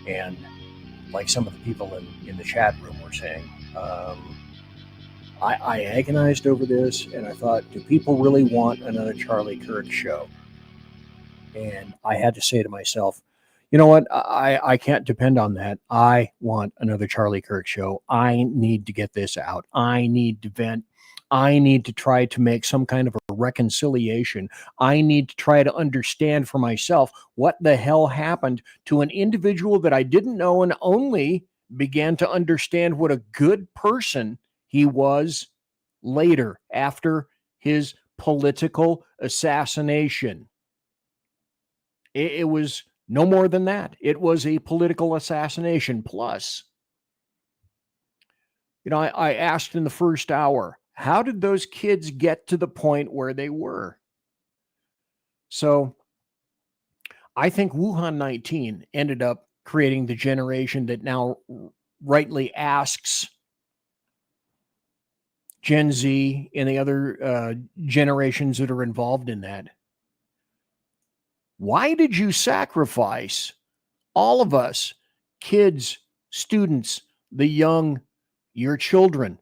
And like some of the people in the chat room were saying, I agonized over this, and I thought, do people really want another Charlie Kirk show? And I had to say to myself, you know what? I can't depend on that. I want another Charlie Kirk show. I need to get this out. I need to vent. I need to try to make some kind of a reconciliation. I need to try to understand for myself what the hell happened to an individual that I didn't know and only began to understand what a good person he was later after his political assassination. It was no more than that. It was a political assassination. Plus, you know, I asked in the first hour, how did those kids get to the point where they were? So I think Wuhan 19 ended up creating the generation that now rightly asks Gen Z and the other generations that are involved in that, why did you sacrifice all of us, kids, students, the young your children.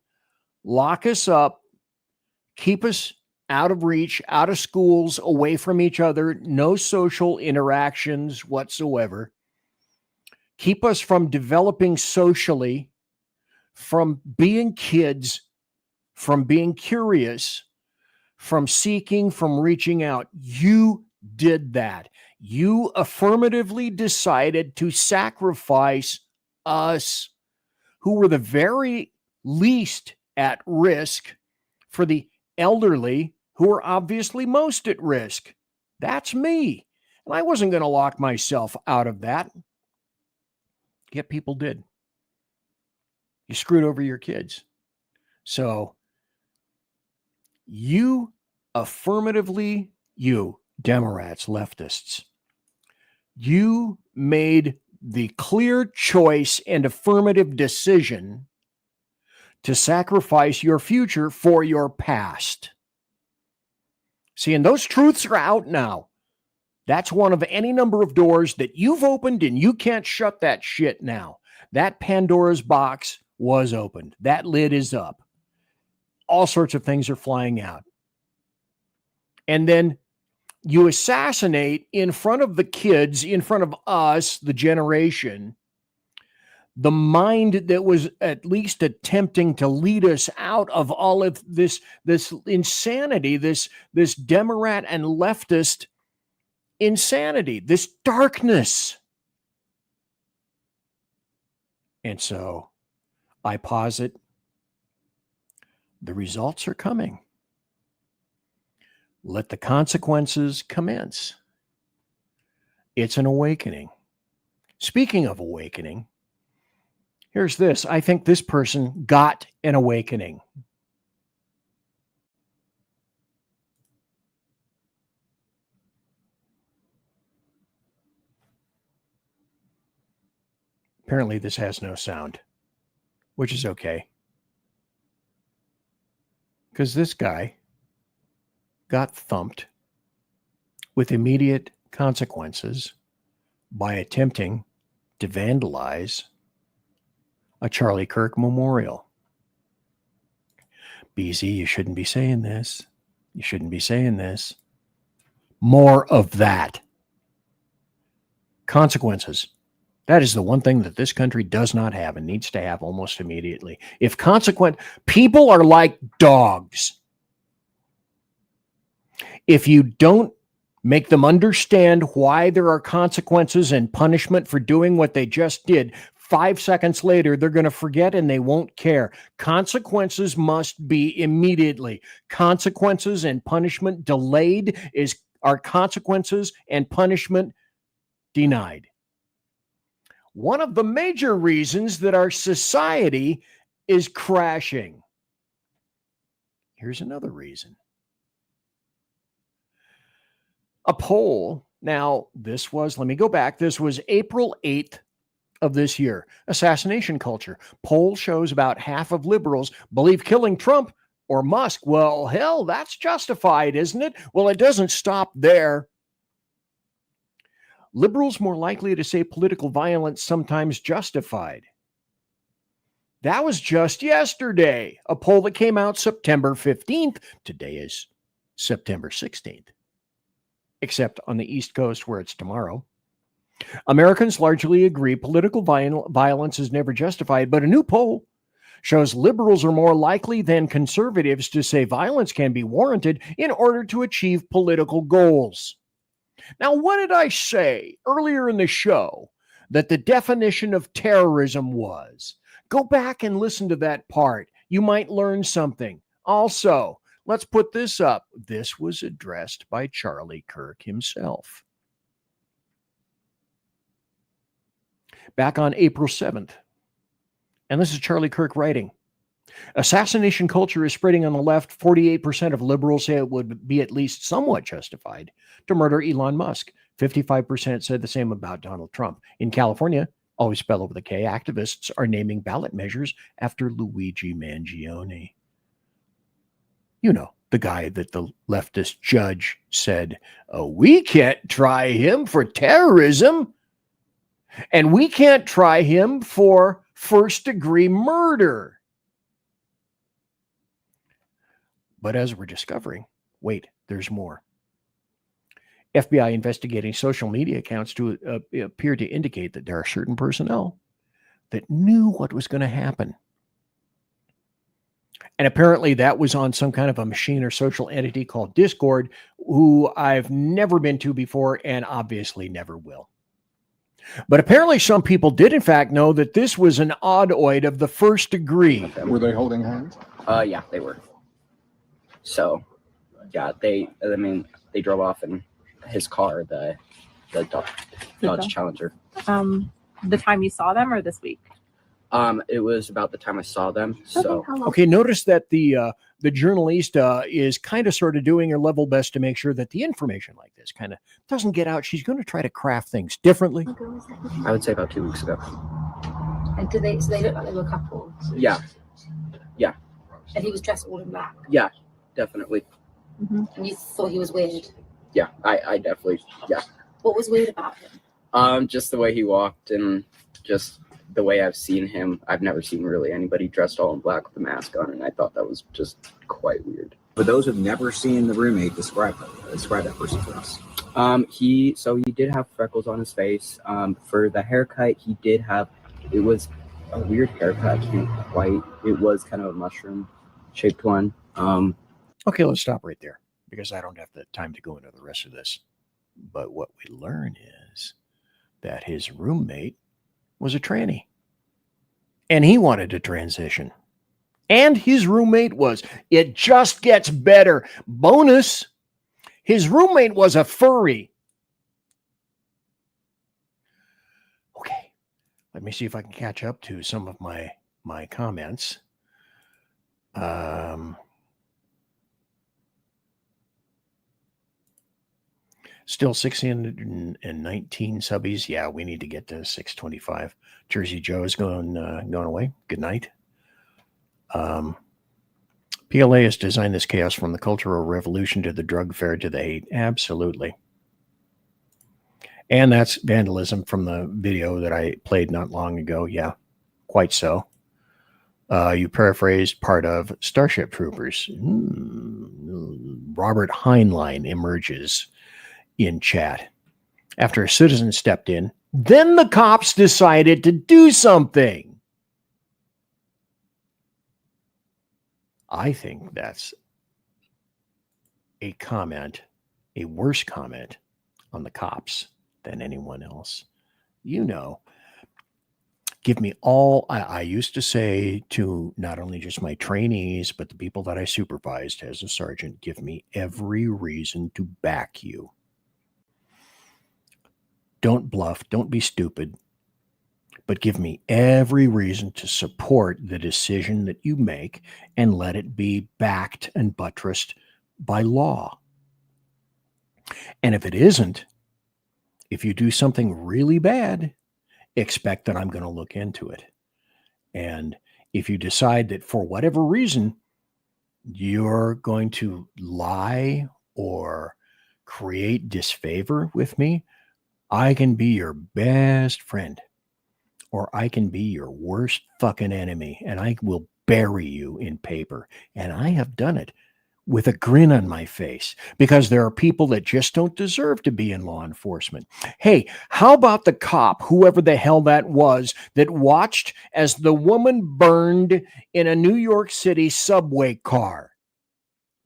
Lock us up. Keep us out of reach, out of schools, away from each other. No social interactions whatsoever. Keep us from developing socially, from being kids, from being curious, from seeking, from reaching out. You did that. You affirmatively decided to sacrifice us, who were the very least at risk, for the elderly, who are obviously most at risk. That's me. And I wasn't going to lock myself out of that. Yet people did. You screwed over your kids. So you affirmatively, you Democrats, leftists, you made the clear choice and affirmative decision to sacrifice your future for your past. See, and those truths are out now. That's one of any number of doors that you've opened, and you can't shut that shit now. That Pandora's box was opened. That lid is up. All sorts of things are flying out. And then you assassinate in front of the kids, in front of us, the generation, the mind that was at least attempting to lead us out of all of this insanity, this Democrat and leftist insanity, this darkness. And so I posit the results are coming. Let the consequences commence. It's an awakening. Speaking of awakening, here's this. I think this person got an awakening. Apparently, this has no sound, which is okay. Because this guy got thumped with immediate consequences by attempting to vandalize a Charlie Kirk memorial. BZ, you shouldn't be saying this. You shouldn't be saying this. More of that. Consequences. That is the one thing that this country does not have and needs to have almost immediately. If people are like dogs. If you don't make them understand why there are consequences and punishment for doing what they just did, 5 seconds later, they're going to forget and they won't care. Consequences must be immediately. Consequences and punishment delayed are consequences and punishment denied. One of the major reasons that our society is crashing. Here's another reason. A poll. Now, let me go back. This was April 8th of this year. Assassination culture. Poll shows about half of liberals believe killing Trump or Musk. Well, hell, that's justified, isn't it? Well, it doesn't stop there. Liberals more likely to say political violence sometimes justified. That was just yesterday. A poll that came out September 15th. Today is September 16th. Except on the East Coast where it's tomorrow. Americans largely agree political violence is never justified, but a new poll shows liberals are more likely than conservatives to say violence can be warranted in order to achieve political goals. Now, what did I say earlier in the show that the definition of terrorism was? Go back and listen to that part. You might learn something. Also, let's put this up. This was addressed by Charlie Kirk himself. Back on April 7th. And this is Charlie Kirk writing. Assassination culture is spreading on the left. 48% of liberals say it would be at least somewhat justified to murder Elon Musk. 55% said the same about Donald Trump. In California, always spelled with a K, activists are naming ballot measures after Luigi Mangione. You know, the guy that the leftist judge said, we can't try him for terrorism. And we can't try him for first-degree murder. But as we're discovering, wait, there's more. FBI investigating social media accounts to appear to indicate that there are certain personnel that knew what was going to happen. And apparently that was on some kind of a machine or social entity called Discord, who I've never been to before and obviously never will. But apparently some people did in fact know that this was an oddoid of the first degree. Were they holding hands? Yeah, they were. So, yeah, they drove off in his car, the Dodge Challenger. The time you saw them or this week? It was about the time I saw them. So Okay, notice that the journalista is kind of sort of doing her level best to make sure that the information like this kind of doesn't get out. She's going to try to craft things differently. I would say about 2 weeks ago. And so they look like they were a couple? Yeah. Yeah. And he was dressed all in black? Yeah, definitely. And you thought he was weird? Yeah, I definitely, yeah. What was weird about him? Just the way he walked and just the way I've seen him. I've never seen really anybody dressed all in black with a mask on, and I thought that was just quite weird. For those who've never seen the roommate, describe that person for us. He did have freckles on his face. For the haircut, it was a weird haircut. It was kind of a mushroom shaped one. Okay, let's stop right there because I don't have the time to go into the rest of this. But what we learn is that his roommate was a tranny. And he wanted to transition. And his roommate was. It just gets better. Bonus, his roommate was a furry. Okay, let me see if I can catch up to some of my comments. Still 619 subbies. Yeah, we need to get to 625. Jersey Joe's going away. Good night. PLA has designed this chaos from the Cultural Revolution to the drug fair to the hate. Absolutely. And that's vandalism from the video that I played not long ago. Yeah, quite so. You paraphrased part of Starship Troopers. Robert Heinlein emerges in chat after a citizen stepped in. Then the cops decided to do something. I think that's a comment, a worse comment on the cops than anyone else. You know, give me all, I used to say to not only just my trainees, but the people that I supervised as a sergeant, give me every reason to back you. Don't bluff, don't be stupid, but give me every reason to support the decision that you make and let it be backed and buttressed by law. And if it isn't, if you do something really bad, expect that I'm going to look into it. And if you decide that for whatever reason, you're going to lie or create disfavor with me, I can be your best friend, or I can be your worst fucking enemy, and I will bury you in paper. And I have done it with a grin on my face because there are people that just don't deserve to be in law enforcement. Hey, how about the cop, whoever the hell that was, that watched as the woman burned in a New York City subway car?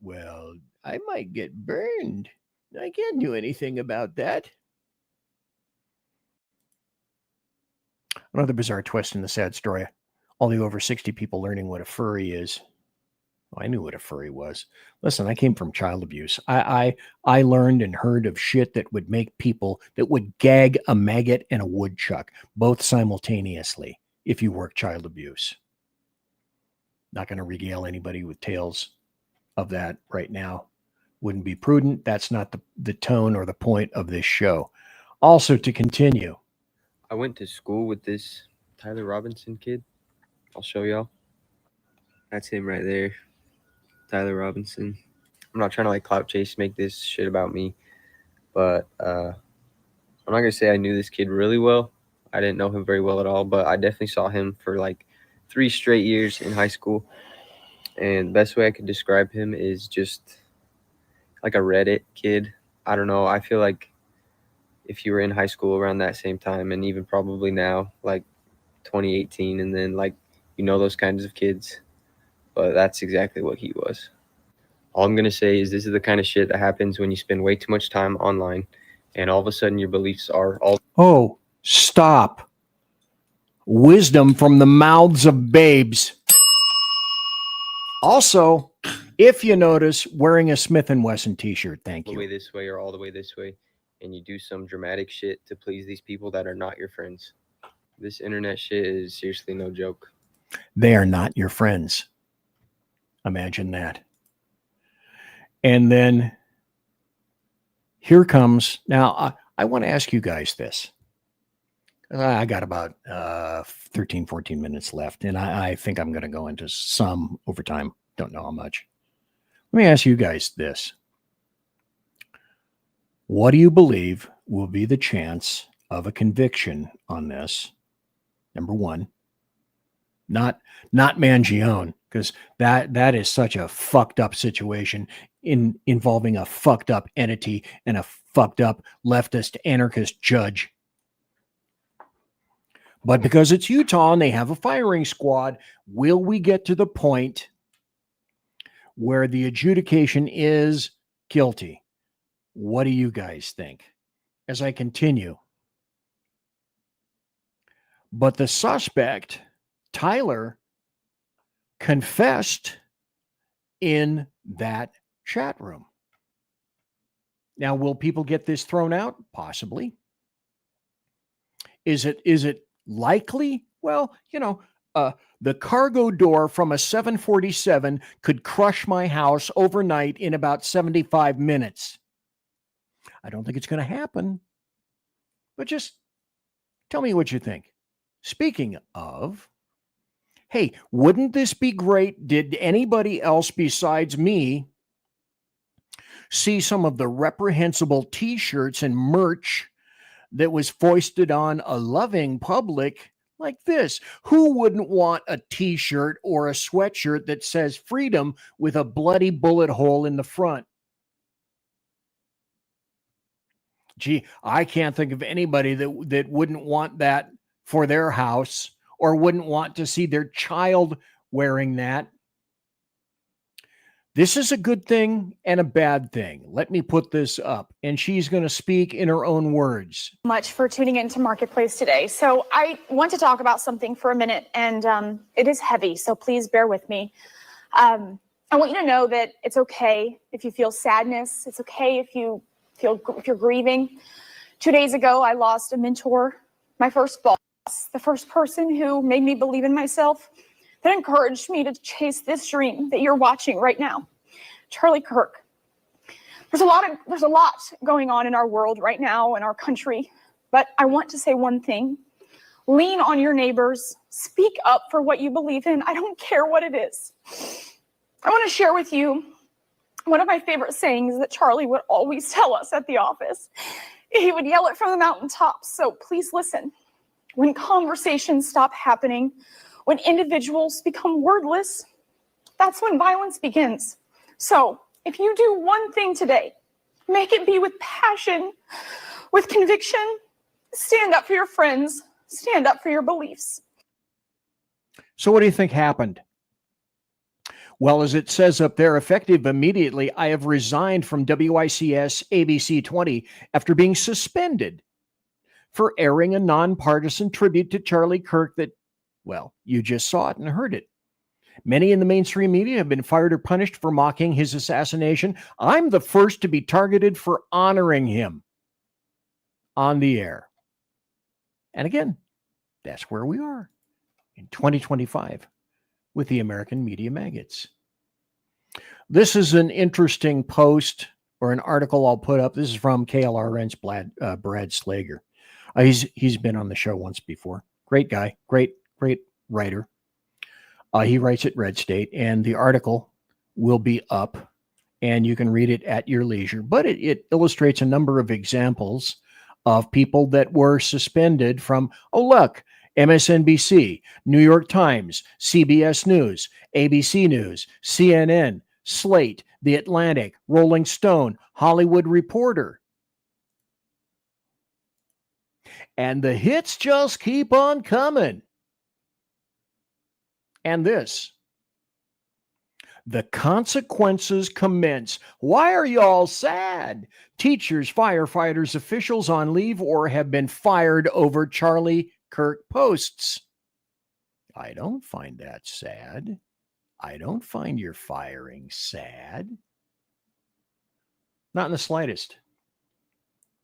Well, I might get burned. I can't do anything about that. Another bizarre twist in the sad story. All the over 60 people learning what a furry is. I knew what a furry was. Listen, I came from child abuse. I learned and heard of shit that would make people, that would gag a maggot and a woodchuck, both simultaneously, if you work child abuse. Not going to regale anybody with tales of that right now. Wouldn't be prudent. That's not the tone or the point of this show. Also, to continue. I went to school with this Tyler Robinson kid. I'll show y'all. That's him right there. Tyler Robinson. I'm not trying to like clout chase, make this shit about me, but I'm not gonna say I knew this kid really well. I didn't know him very well at all, but I definitely saw him for like 3 straight years in high school. And the best way I could describe him is just like a Reddit kid. I don't know. I feel like if you were in high school around that same time, and even probably now, like 2018, and then like, those kinds of kids, but that's exactly what he was. All I'm going to say is this is the kind of shit that happens when you spend way too much time online and all of a sudden your beliefs are all. Oh, stop. Wisdom from the mouths of babes. Also, if you notice, wearing a Smith & Wesson t-shirt, thank the you. way this way or all the way this way, and you do some dramatic shit to please these people that are not your friends. This internet shit is seriously no joke. They are not your friends. Imagine that. And then here comes, now I want to ask you guys this. I got about 13, 14 minutes left, and I think I'm going to go into some overtime. Don't know how much. Let me ask you guys this. What do you believe will be the chance of a conviction on this? Number one, not Mangione, because that is such a fucked up situation involving a fucked up entity and a fucked up leftist anarchist judge. But because it's Utah and they have a firing squad, will we get to the point where the adjudication is guilty? What do you guys think? As I continue. But the suspect, Tyler, confessed in that chat room. Now, will people get this thrown out? Possibly. Is it likely? Well, the cargo door from a 747 could crush my house overnight in about 75 minutes. I don't think it's going to happen, but just tell me what you think. Speaking of, hey, wouldn't this be great? Did anybody else besides me see some of the reprehensible t-shirts and merch that was foisted on a loving public like this? Who wouldn't want a t-shirt or a sweatshirt that says freedom with a bloody bullet hole in the front? Gee, I can't think of anybody that wouldn't want that for their house or wouldn't want to see their child wearing that. This is a good thing and a bad thing. Let me put this up, and she's going to speak in her own words. Much for tuning into Marketplace today. So I want to talk about something for a minute, and it is heavy, so please bear with me. I want you to know that it's okay if you feel sadness. It's okay if you're grieving. 2 days ago, I lost a mentor, my first boss, the first person who made me believe in myself, that encouraged me to chase this dream that you're watching right now, Charlie Kirk. There's a lot going on in our world right now, in our country, but I want to say one thing. Lean on your neighbors. Speak up for what you believe in. I don't care what it is. I want to share with you one of my favorite sayings that Charlie would always tell us at the office. He would yell it from the mountaintops, so please listen. When conversations stop happening, when individuals become wordless, that's when violence begins. So if you do one thing today, make it be with passion, with conviction. Stand up for your friends. Stand up for your beliefs. So what do you think happened? Well, as it says up there, effective immediately, I have resigned from WICS ABC 20 after being suspended for airing a nonpartisan tribute to Charlie Kirk that, well, you just saw it and heard it. Many in the mainstream media have been fired or punished for mocking his assassination. I'm the first to be targeted for honoring him on the air. And again, that's where we are in 2025 with the American media maggots. This is an interesting post or an article I'll put up. This is from KLRN's Brad Slager. He's been on the show once before. Great guy, great writer. He writes at Red State, and the article will be up, and you can read it at your leisure. But it illustrates a number of examples of people that were suspended from, oh, look, MSNBC, New York Times, CBS News, ABC News, CNN, Slate, The Atlantic, Rolling Stone, Hollywood Reporter. And the hits just keep on coming. And this. The consequences commence. Why are y'all sad? Teachers, firefighters, officials on leave or have been fired over Charlie Kirk posts. I don't find that sad. I don't find your firing sad. Not in the slightest.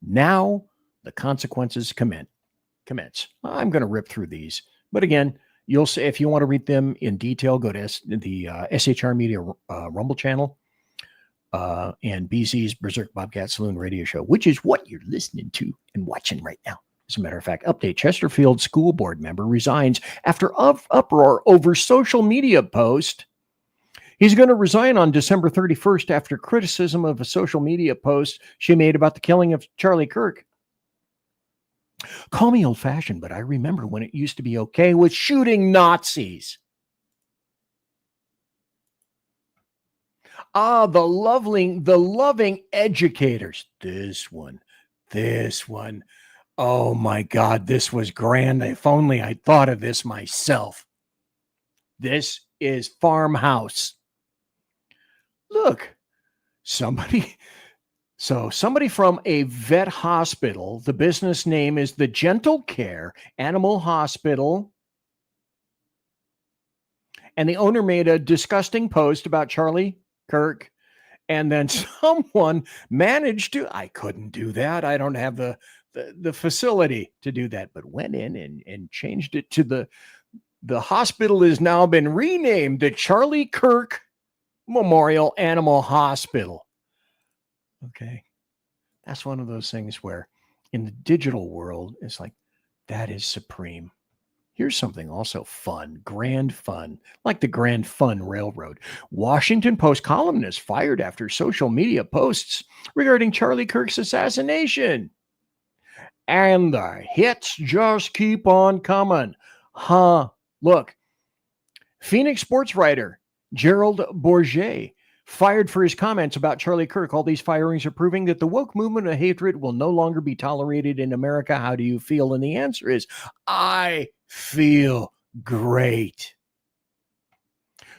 Now the consequences commence. I'm going to rip through these. But again, you'll see, if you want to read them in detail, go to the SHR Media Rumble channel and BZ's Berserk Bobcat Saloon radio show, which is what you're listening to and watching right now. As a matter of fact, update: Chesterfield school board member resigns after uproar over social media post. He's going to resign on December 31st after criticism of a social media post she made about the killing of Charlie Kirk. Call me old-fashioned, but I remember when it used to be okay with shooting Nazis. The loving educators. This one. Oh my God, this was grand. If only I thought of this myself. This is Farmhouse. Look, somebody from a vet hospital, the business name is the Gentle Care Animal Hospital, and the owner made a disgusting post about Charlie Kirk, and then someone managed to, I couldn't do that. I don't have the facility to do that, but went in and changed it to the hospital has now been renamed the Charlie Kirk Memorial Animal Hospital. Okay. That's one of those things where in the digital world, it's like, that is supreme. Here's something also fun, grand fun, like the Grand Fun Railroad. Washington Post columnist fired after social media posts regarding Charlie Kirk's assassination. And the hits just keep on coming. Look, Phoenix sports writer Gerald Bourget fired for his comments about Charlie Kirk. All these firings are proving that the woke movement of hatred will no longer be tolerated in America. How do you feel? And the answer is, I feel great.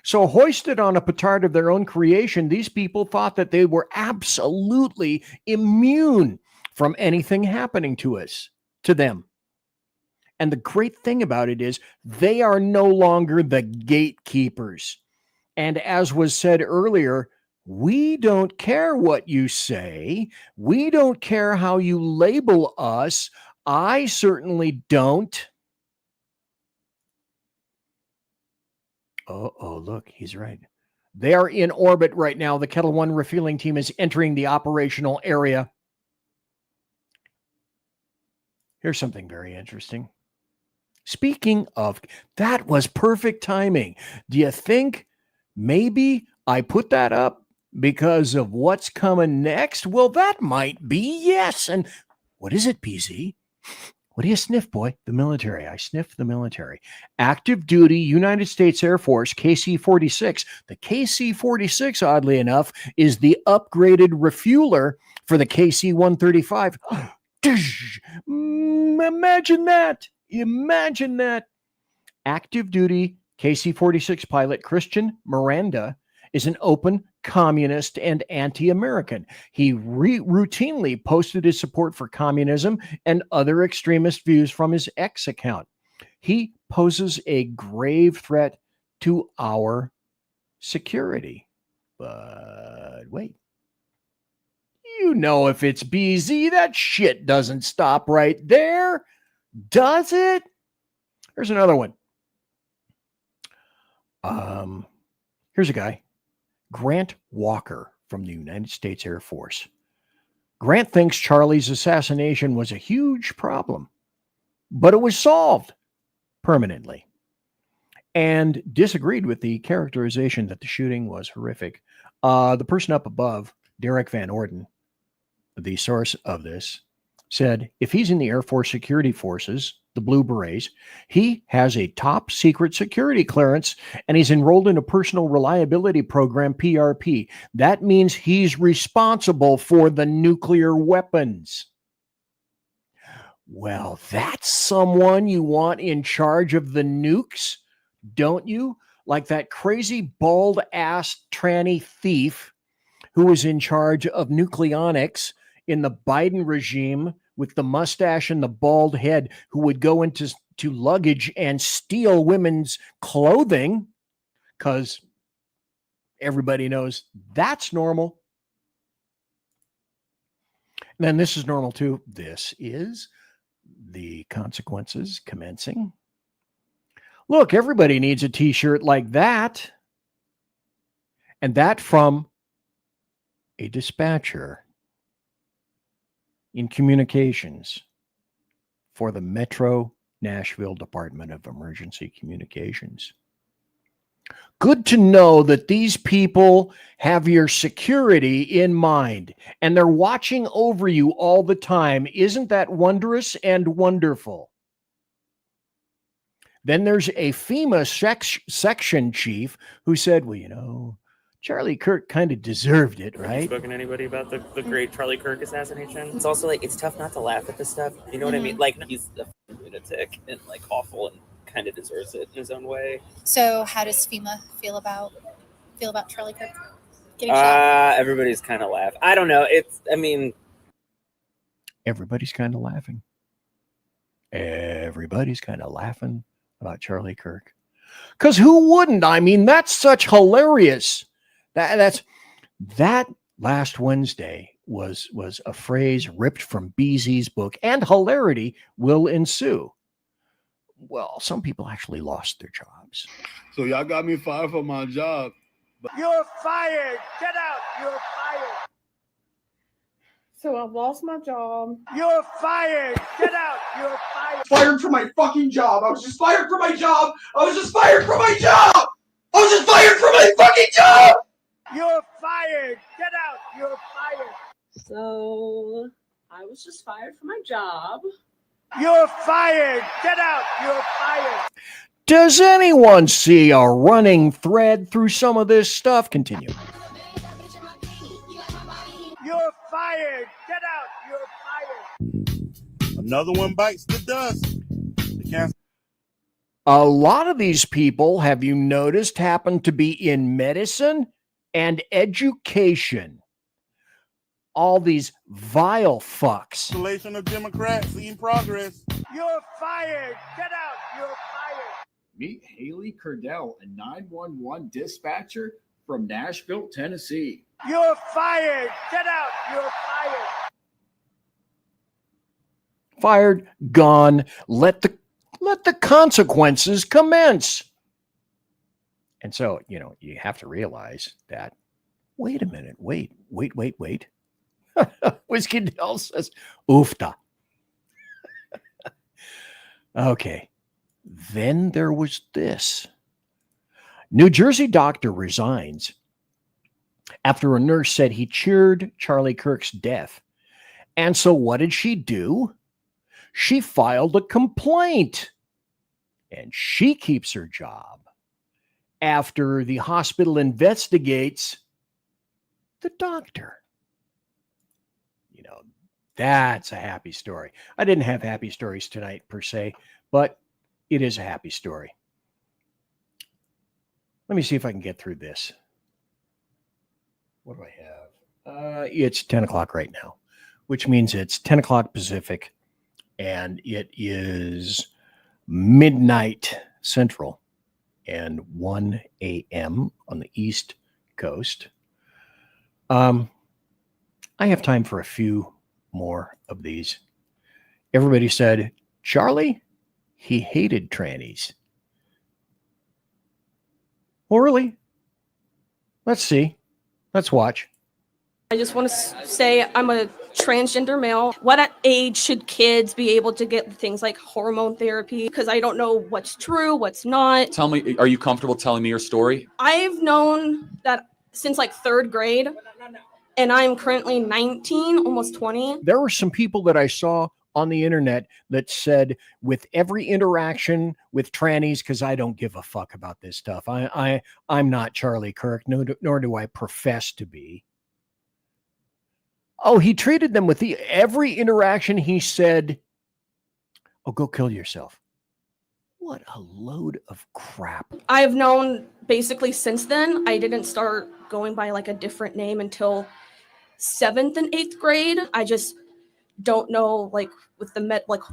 So hoisted on a petard of their own creation, these people thought that they were absolutely immune from anything happening to them. And the great thing about it is they are no longer the gatekeepers. And as was said earlier, we don't care what you say. We don't care how you label us. I certainly don't. Oh, look, he's right. They are in orbit right now. The Kettle One refueling team is entering the operational area. Here's something very interesting. Speaking of, that was perfect timing. Do you think maybe I put that up because of what's coming next? Well, that might be, yes. And what is it, PZ? What do you sniff, boy? The military. I sniff the military. Active duty United States Air Force KC-46. The KC-46, oddly enough, is the upgraded refueler for the KC-135. Imagine that. Imagine that. Active duty KC-46 pilot Christian Miranda is an open communist and anti-American. He routinely posted his support for communism and other extremist views from his X account. He poses a grave threat to our security. But wait. You know, if it's BZ, that shit doesn't stop right there, does it? Here's another one. Here's a guy, Grant Walker from the United States Air Force. Grant thinks Charlie's assassination was a huge problem, but it was solved permanently, and disagreed with the characterization that the shooting was horrific. The person up above, Derek Van Orden, the source of this, said if he's in the Air Force Security Forces, the Blue Berets, he has a top secret security clearance and he's enrolled in a personal reliability program, PRP. That means he's responsible for the nuclear weapons. Well, that's someone you want in charge of the nukes, don't you? Like that crazy bald-ass tranny thief who was in charge of nucleonics in the Biden regime with the mustache and the bald head, who would go into luggage and steal women's clothing because everybody knows that's normal. And then this is normal too. This is the consequences commencing. Look, everybody needs a t-shirt like that. And that from a dispatcher in communications for the Metro Nashville Department of Emergency Communications. Good to know that these people have your security in mind and they're watching over you all the time. Isn't that wondrous and wonderful? Then there's a FEMA section chief who said, well, you know, Charlie Kirk kind of deserved it, right? Have you spoken to anybody about the great Charlie Kirk assassination? It's also like, it's tough not to laugh at this stuff. You know what I mean? Like, he's a lunatic and like awful and kind of deserves it in his own way. So how does FEMA feel about Charlie Kirk getting shot? Everybody's kind of laugh. I don't know. Everybody's kind of laughing. Everybody's kind of laughing about Charlie Kirk. Because who wouldn't? I mean, that's such hilarious. That last Wednesday was a phrase ripped from Beezy's book, and hilarity will ensue. Well, some people actually lost their jobs. So y'all got me fired from my job. You're fired. Get out. You're fired. So I've lost my job. You're fired. Get out. You're fired. Fired from my fucking job. I was just fired from my job. I was just fired from my job. I was just fired from my fucking job. You're fired. Get out. You're fired. So I was just fired from my job. You're fired. Get out. You're fired. Does anyone see a running thread through some of this stuff? Continue. You're fired. Get out. You're fired. Another one bites the dust. A lot of these people, have you noticed, happen to be in medicine and education. All these vile fucks. Installation of Democrats in progress. You're fired. Get out. You're fired. Meet Haley Curdell, a 911 dispatcher from Nashville, Tennessee. You're fired. Get out. You're fired. Fired, gone. Let the consequences commence. And so, you have to realize that, wait a minute, wait. Whiskey Dell says, oofta. Okay. Then there was this. New Jersey doctor resigns after a nurse said he cheered Charlie Kirk's death. And so what did she do? She filed a complaint. And she keeps her job after the hospital investigates the doctor. That's a happy story. I didn't have happy stories tonight per se, but it is a happy story. Let me see if I can get through this. What do I have? It's 10 o'clock right now, which means it's 10 o'clock Pacific, and it is midnight Central and 1 a.m. on the East Coast. I have time for a few more of these. Everybody said, Charlie, he hated trannies. Well, really? Let's see. Let's watch. I just want to say I'm a transgender male. What age should kids be able to get things like hormone therapy? Because I don't know what's true, what's not. Tell me, are you comfortable telling me your story? I've known that since like third grade. and I'm currently 19, almost 20. There were some people that I saw on the internet that said, with every interaction with trannies, because I don't give a fuck about this stuff. I'm not Charlie Kirk, nor do I profess to be. Oh, he treated them with every interaction. He said, "Oh, go kill yourself." What a load of crap. I've known basically since then. I didn't start going by like a different name until 7th and 8th grade. I just don't know, like with the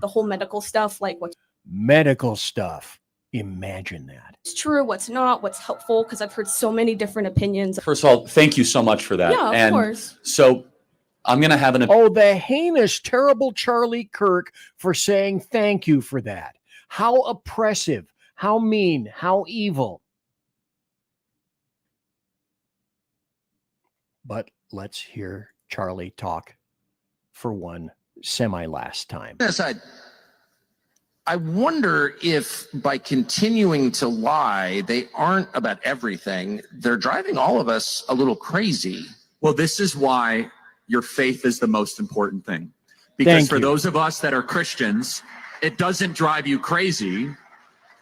the whole medical stuff, like what's medical stuff. Imagine that. true, what's not, what's helpful, because I've heard so many different opinions. First of all, thank you so much for that. Yeah, of course. So I'm going to have the heinous, terrible Charlie Kirk for saying thank you for that. How oppressive, how mean, how evil. But let's hear Charlie talk for one semi-last time. Yes, I wonder if by continuing to lie, they aren't about everything. They're driving all of us a little crazy. Well, this is why your faith is the most important thing. Because for those of us that are Christians, it doesn't drive you crazy.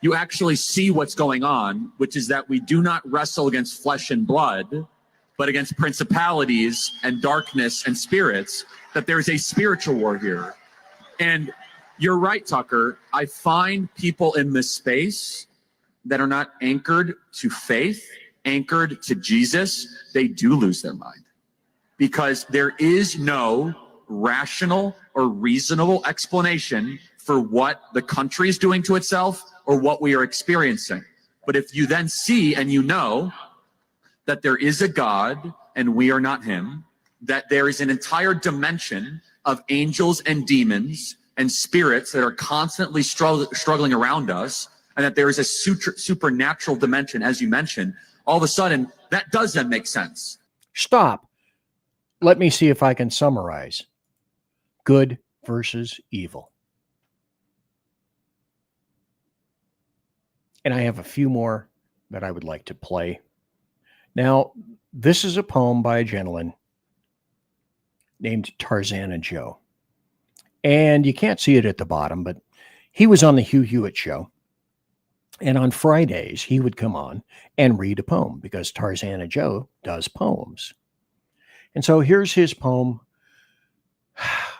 You actually see what's going on, which is that we do not wrestle against flesh and blood, but against principalities and darkness and spirits, that there's a spiritual war here. And you're right, Tucker. I find people in this space that are not anchored to faith, anchored to Jesus, they do lose their mind. Because there is no rational or reasonable explanation for what the country is doing to itself or what we are experiencing. But if you then see and you know that there is a God and we are not him, that there is an entire dimension of angels and demons and spirits that are constantly struggling around us, and that there is a supernatural dimension, as you mentioned, all of a sudden, that does then make sense. Stop. Let me see if I can summarize. Good versus evil. And I have a few more that I would like to play. Now, this is a poem by a gentleman named Tarzana Joe. And you can't see it at the bottom, but he was on the Hugh Hewitt show. And on Fridays, he would come on and read a poem because Tarzana Joe does poems. And so here's his poem.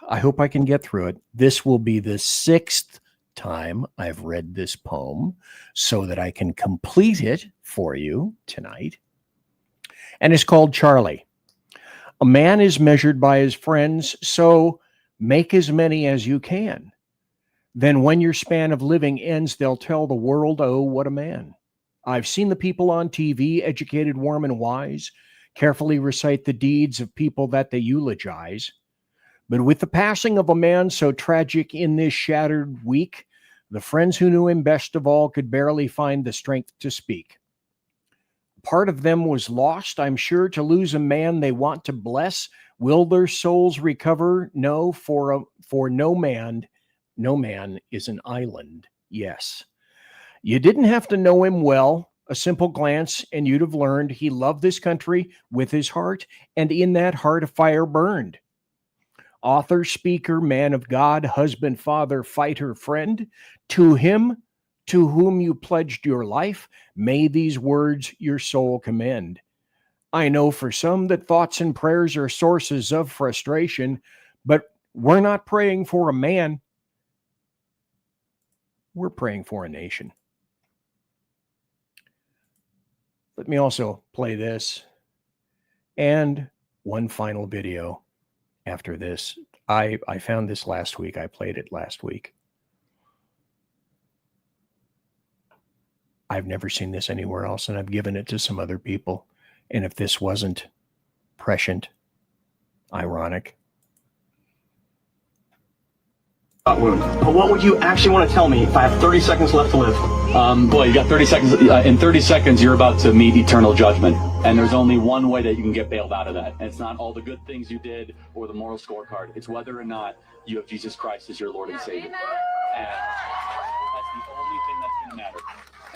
I hope I can get through it. This will be the 6th time I've read this poem so that I can complete it for you tonight. And it's called Charlie. A man is measured by his friends, so make as many as you can. Then when your span of living ends, they'll tell the world, oh, what a man. I've seen the people on TV, educated, warm, and wise, carefully recite the deeds of people that they eulogize. But with the passing of a man so tragic in this shattered week, the friends who knew him best of all could barely find the strength to speak. Part of them was lost, I'm sure, to lose a man they want to bless. Will their souls recover? No, for no man is an island. Yes. You didn't have to know him well. A simple glance and you'd have learned he loved this country with his heart, and in that heart a fire burned. Author, speaker, man of God, husband, father, fighter, friend, to him to whom you pledged your life, may these words your soul commend. I know for some that thoughts and prayers are sources of frustration, but we're not praying for a man. We're praying for a nation. Let me also play this and one final video after this. I found this last week. I played it last week. I've never seen this anywhere else, and I've given it to some other people. And if this wasn't prescient, ironic. But what would you actually want to tell me if I have 30 seconds left to live? Boy, you got 30 seconds. In 30 seconds, you're about to meet eternal judgment. And there's only one way that you can get bailed out of that. And it's not all the good things you did or the moral scorecard. It's whether or not you have Jesus Christ as your Lord and Savior. And that's the only thing that's going to matter.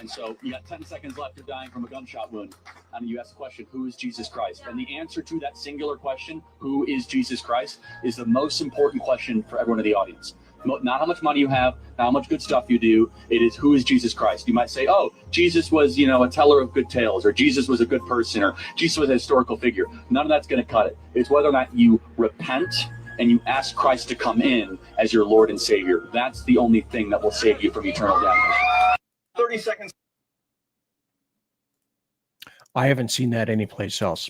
And so you got 10 seconds left. You're dying from a gunshot wound. And you ask the question, who is Jesus Christ? And the answer to that singular question, who is Jesus Christ, is the most important question for everyone in the audience. Not how much money you have, not how much good stuff you do. It is, who is Jesus Christ? You might say, oh, Jesus was, a teller of good tales, or Jesus was a good person, or Jesus was a historical figure. None of that's going to cut it. It's whether or not you repent and you ask Christ to come in as your Lord and Savior. That's the only thing that will save you from eternal damnation. 30 seconds. I haven't seen that anyplace else.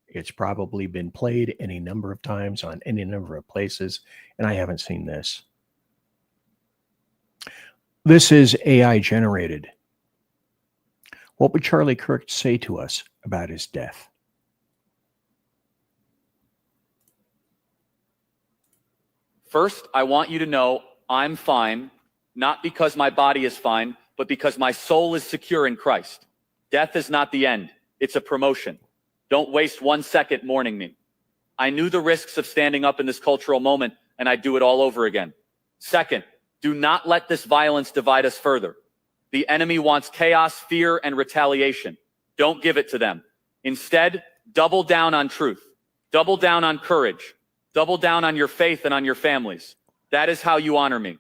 It's probably been played any number of times on any number of places, and I haven't seen this. This is AI generated. What would Charlie Kirk say to us about his death? First, I want you to know I'm fine, not because my body is fine, but because my soul is secure in Christ. Death is not the end. It's a promotion. Don't waste 1 second mourning me. I knew the risks of standing up in this cultural moment, and I'd do it all over again. Second, do not let this violence divide us further. The enemy wants chaos, fear, and retaliation. Don't give it to them. Instead, double down on truth. Double down on courage. Double down on your faith and on your families. That is how you honor me.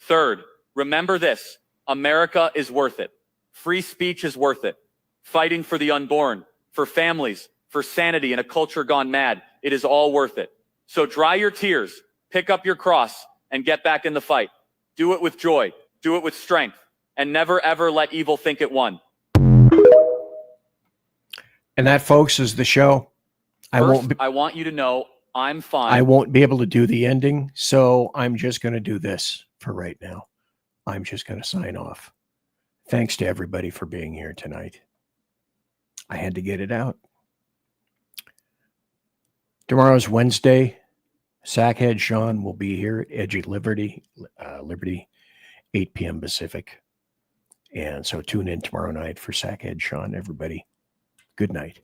Third, remember this. America is worth it. Free speech is worth it. Fighting for the unborn, for families, for sanity in a culture gone mad. It is all worth it. So dry your tears, pick up your cross, and get back in the fight. Do it with joy. Do it with strength. And never, ever let evil think it won. And that, folks, is the show. I want you to know I'm fine. I won't be able to do the ending, so I'm just going to do this for right now. I'm just going to sign off. Thanks to everybody for being here tonight. I had to get it out. Tomorrow's Wednesday. Sackhead Sean will be here at Edgy Liberty, 8 p.m. Pacific. And so tune in tomorrow night for Sackhead Sean, everybody. Good night.